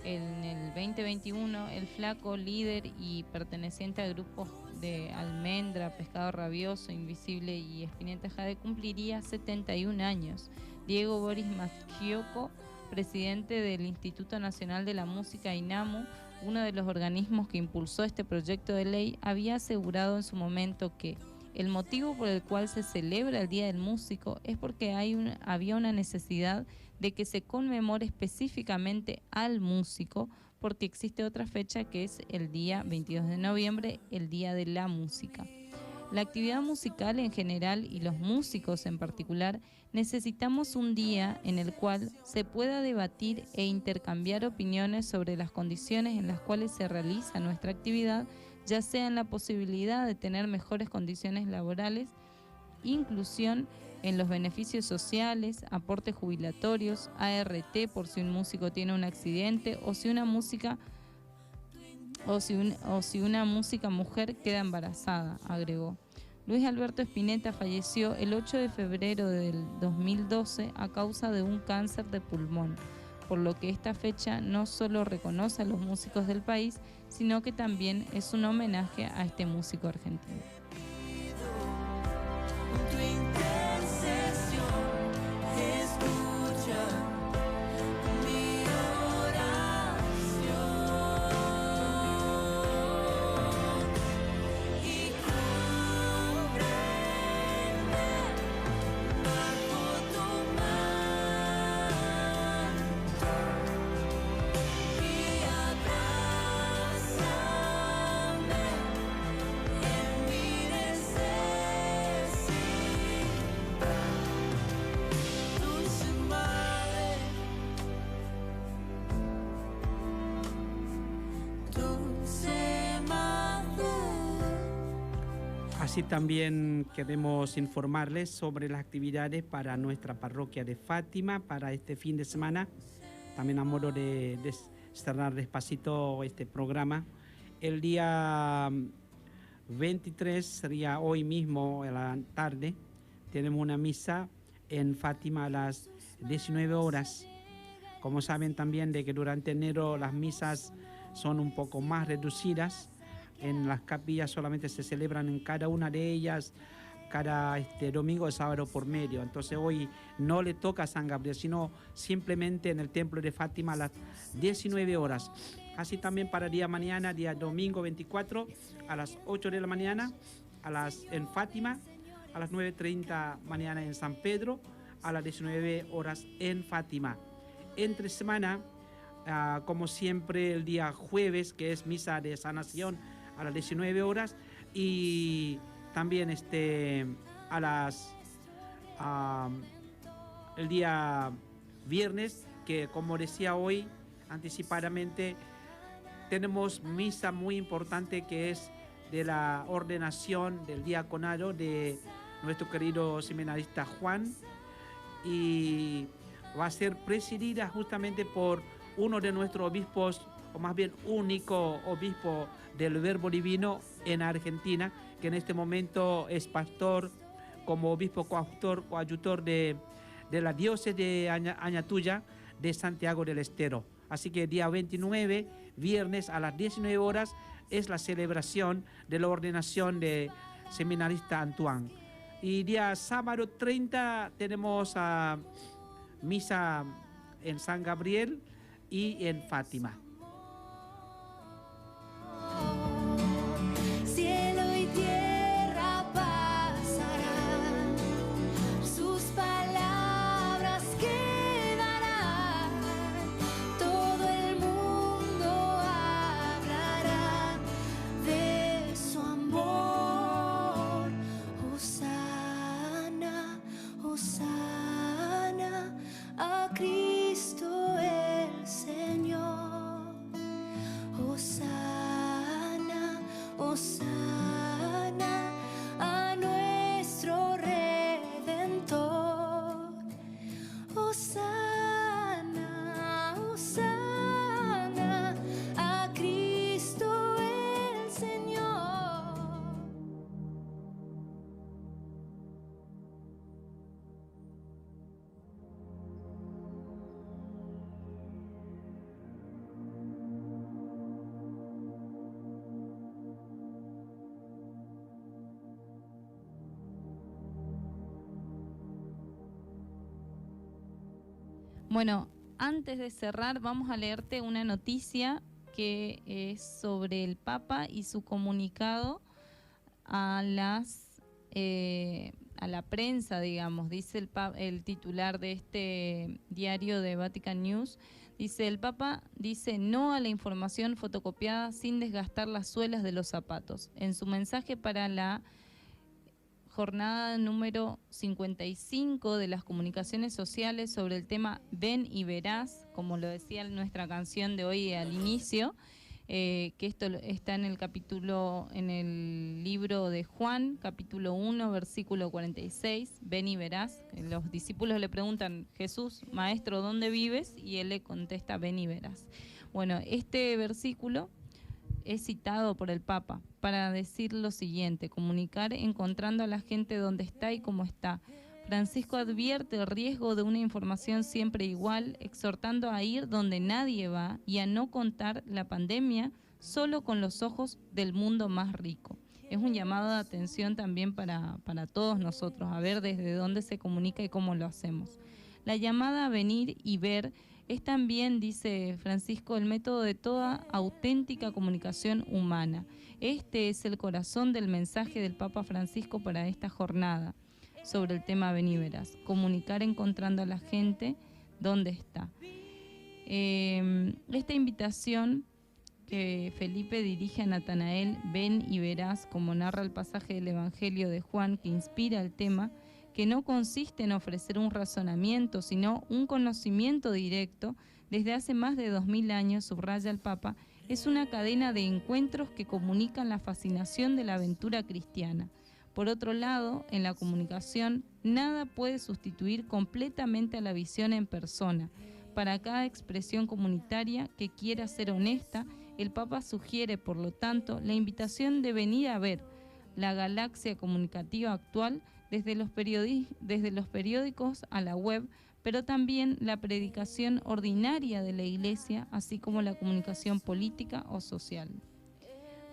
en el 2021, el flaco, líder y perteneciente a grupos de Almendra, Pescado Rabioso, Invisible y Spinetta Jade, cumpliría 71 años. Diego Boris Maggioco, presidente del Instituto Nacional de la Música, INAMU, uno de los organismos que impulsó este proyecto de ley, había asegurado en su momento que el motivo por el cual se celebra el Día del Músico es porque había una necesidad de que se conmemore específicamente al músico, porque existe otra fecha que es el día 22 de noviembre, el Día de la Música. La actividad musical en general y los músicos en particular necesitamos un día en el cual se pueda debatir e intercambiar opiniones sobre las condiciones en las cuales se realiza nuestra actividad, ya sea en la posibilidad de tener mejores condiciones laborales, inclusión en los beneficios sociales, aportes jubilatorios, ART por si un músico tiene un accidente o si una música mujer queda embarazada, agregó. Luis Alberto Spinetta falleció el 8 de febrero del 2012 a causa de un cáncer de pulmón, por lo que esta fecha no solo reconoce a los músicos del país, sino que también es un homenaje a este músico argentino. Tu intercesión escucha mi oración y cúbreme bajo tu manto y abrázame en mi necesidad. Dulce madre, dulce madre. Así también queremos informarles sobre las actividades para nuestra parroquia de Fátima para este fin de semana. También a modo de cerrar despacito este programa. El día 23 sería hoy mismo en la tarde. Tenemos una misa en Fátima a las 19 horas. Como saben también de que durante enero las misas son un poco más reducidas. En las capillas solamente se celebran en cada una de ellas cada domingo y sábado por medio. Entonces hoy no le toca a San Gabriel, sino simplemente en el templo de Fátima a las 19 horas. Así también para el día mañana, día domingo 24, a las 8 de la mañana en Fátima, a las 9:30 mañana en San Pedro, a las 19 horas en Fátima. Entre semana, como siempre, el día jueves, que es misa de sanación a las 19 horas, y también el día viernes, que como decía hoy anticipadamente, tenemos misa muy importante que es de la ordenación del diaconado de nuestro querido seminarista Juan, y va a ser presidida justamente por uno de nuestros obispos, o más bien único obispo del Verbo Divino en Argentina, que en este momento es pastor como obispo coadjutor de la diócesis de Añatuya de Santiago del Estero. Así que el día 29, viernes a las 19 horas, es la celebración de la ordenación de seminarista Antoine. Y día sábado 30 tenemos misa en San Gabriel y en Fátima. Cielo y tierra pasarán, sus palabras quedarán, todo el mundo hablará de su amor. Hosana, hosana a Cristo el Señor. Hosana, hosana a nuestro Redentor. Hosana, hosana a Cristo el Señor. Bueno, antes de cerrar, vamos a leerte una noticia que es sobre el Papa y su comunicado a la prensa, digamos. Dice el titular de este diario de Vatican News, dice: el Papa dice no a la información fotocopiada sin desgastar las suelas de los zapatos. En su mensaje para la jornada número 55 de las comunicaciones sociales sobre el tema Ven y Verás, como lo decía nuestra canción de hoy al inicio, que esto está en el libro de Juan, capítulo 1, versículo 46, ven y verás. Los discípulos le preguntan, Jesús, maestro, ¿dónde vives? Y él le contesta, ven y verás. Bueno, este versículo es citado por el Papa para decir lo siguiente: comunicar encontrando a la gente donde está y cómo está. Francisco advierte el riesgo de una información siempre igual, exhortando a ir donde nadie va y a no contar la pandemia solo con los ojos del mundo más rico. Es un llamado de atención también para todos nosotros, a ver desde dónde se comunica y cómo lo hacemos. La llamada a venir y ver es también, dice Francisco, el método de toda auténtica comunicación humana. Este es el corazón del mensaje del Papa Francisco para esta jornada sobre el tema Ven y verás, comunicar encontrando a la gente donde está. Esta invitación que Felipe dirige a Natanael, ven y verás, como narra el pasaje del Evangelio de Juan que inspira el tema, que no consiste en ofrecer un razonamiento, sino un conocimiento directo, desde hace más de 2000 años, subraya el Papa, es una cadena de encuentros que comunican la fascinación de la aventura cristiana. Por otro lado, en la comunicación, nada puede sustituir completamente a la visión en persona. Para cada expresión comunitaria que quiera ser honesta, el Papa sugiere, por lo tanto, la invitación de venir a ver la galaxia comunicativa actual desde los periódicos a la web, pero también la predicación ordinaria de la Iglesia, así como la comunicación política o social.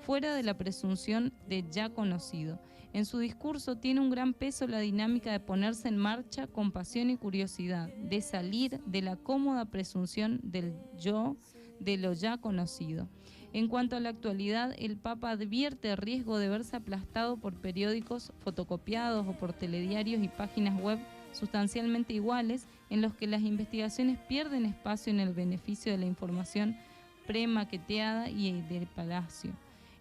Fuera de la presunción de ya conocido. En su discurso tiene un gran peso la dinámica de ponerse en marcha con pasión y curiosidad, de salir de la cómoda presunción del yo, de lo ya conocido. En cuanto a la actualidad, el Papa advierte el riesgo de verse aplastado por periódicos fotocopiados o por telediarios y páginas web sustancialmente iguales, en los que las investigaciones pierden espacio en el beneficio de la información premaqueteada y del palacio.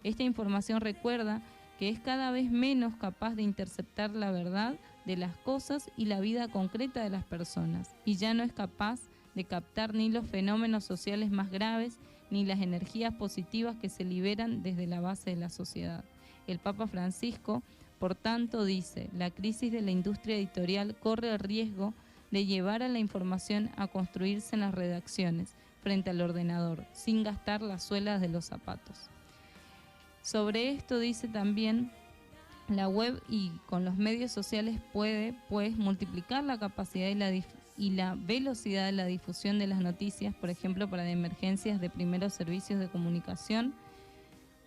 Esta información recuerda que es cada vez menos capaz de interceptar la verdad de las cosas y la vida concreta de las personas, y ya no es capaz de captar ni los fenómenos sociales más graves, ni las energías positivas que se liberan desde la base de la sociedad. El Papa Francisco, por tanto, dice, la crisis de la industria editorial corre el riesgo de llevar a la información a construirse en las redacciones, frente al ordenador, sin gastar las suelas de los zapatos. Sobre esto dice también, la web y con los medios sociales puede, pues, multiplicar la capacidad y la velocidad de la difusión de las noticias, por ejemplo, para emergencias de primeros servicios de comunicación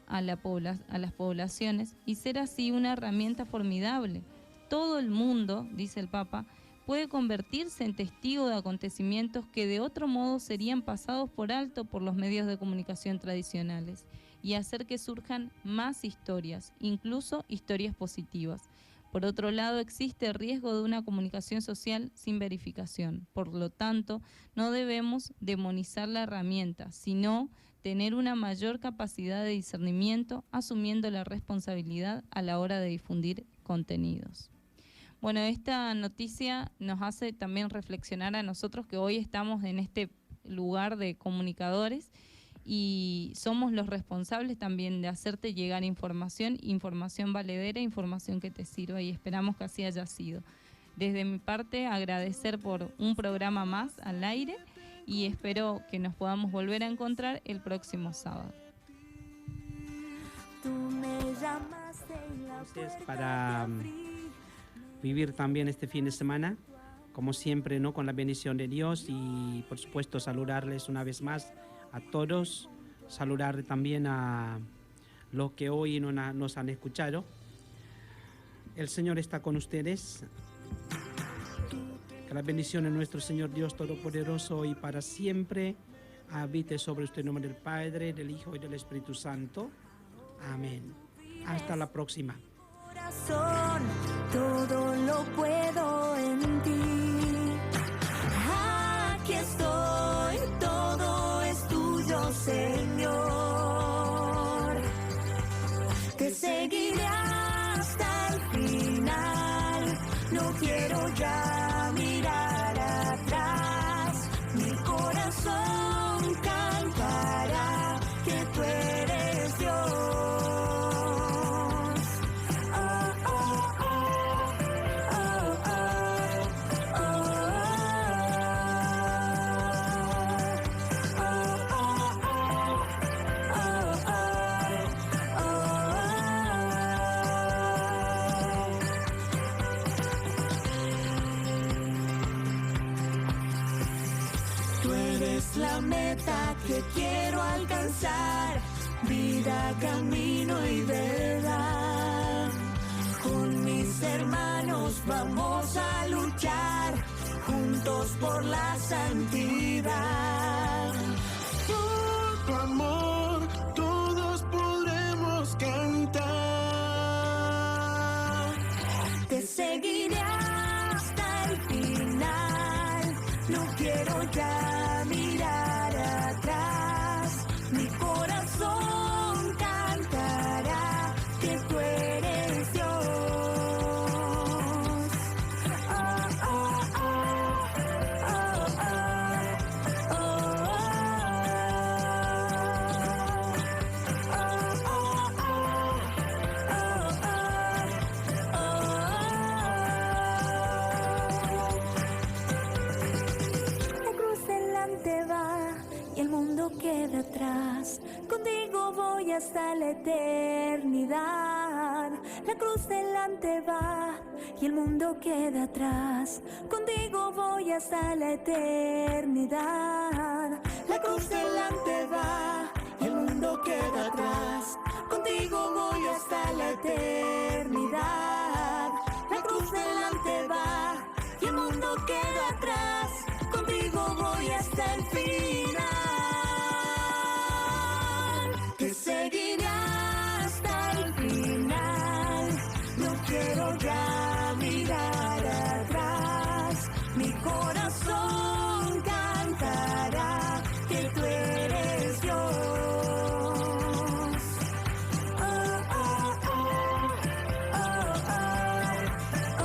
a las poblaciones, y ser así una herramienta formidable. Todo el mundo, dice el Papa, puede convertirse en testigo de acontecimientos que de otro modo serían pasados por alto por los medios de comunicación tradicionales, y hacer que surjan más historias, incluso historias positivas. Por otro lado, existe el riesgo de una comunicación social sin verificación. Por lo tanto, no debemos demonizar la herramienta, sino tener una mayor capacidad de discernimiento, asumiendo la responsabilidad a la hora de difundir contenidos. Bueno, esta noticia nos hace también reflexionar a nosotros que hoy estamos en este lugar de comunicadores y somos los responsables también de hacerte llegar información valedera, información que te sirva, y esperamos que así haya sido. Desde mi parte, agradecer por un programa más al aire y espero que nos podamos volver a encontrar el próximo sábado. Entonces, para vivir también este fin de semana, como siempre, ¿no?, con la bendición de Dios, y por supuesto saludarles una vez más a todos, saludar también a los que hoy nos han escuchado. El Señor está con ustedes. Que la bendición de nuestro Señor Dios Todopoderoso y para siempre habite sobre usted en nombre del Padre, del Hijo y del Espíritu Santo. Amén. Hasta la próxima. Corazón, todo lo puedo en ti. Aquí estoy, todo es tuyo, Señor. Te seguiré hasta el final. No quiero ya mirar atrás. Mi corazón cantará que tú eres meta que quiero alcanzar, vida, camino y verdad. Con mis hermanos vamos a luchar, juntos por la santidad. Por tu amor todos podremos cantar. Te seguiré hasta el final, no quiero ya mirar atrás. Mi corazón cantará que tú eres Dios. Oh, oh, oh, oh, oh, oh, La cruz delante va y el mundo queda atrás. Contigo voy hasta la eternidad. La cruz delante va y el mundo queda atrás. Contigo voy hasta la eternidad. La cruz delante va y el mundo queda atrás. Contigo voy hasta la eternidad. La cruz delante va y el mundo queda atrás. Contigo voy hasta el final. Te seguiré hasta el final. No quiero ya mirar atrás. Mi corazón cantará que tú eres Dios. Oh, oh, oh, oh, oh, oh,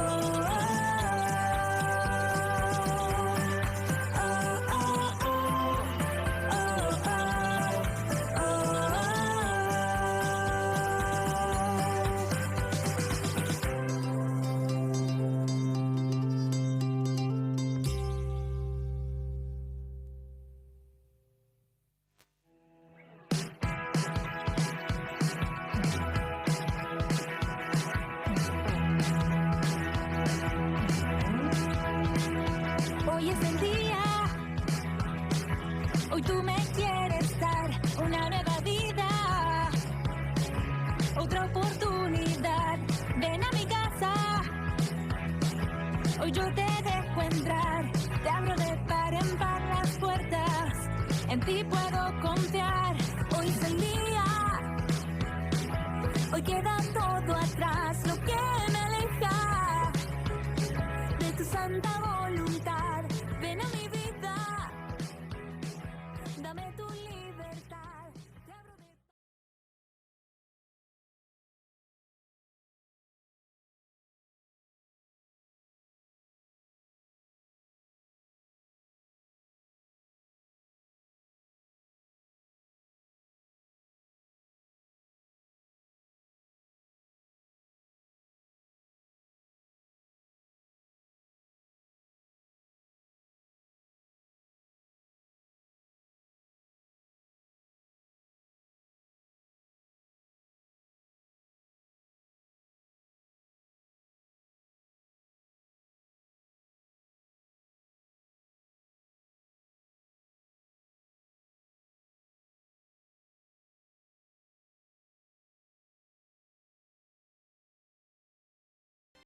Hoy es el día, hoy tú me quieres dar una nueva vida, otra oportunidad. Ven a mi casa, hoy yo te dejo entrar, te abro de par en par las puertas, en ti puedo confiar. Hoy es el día, hoy queda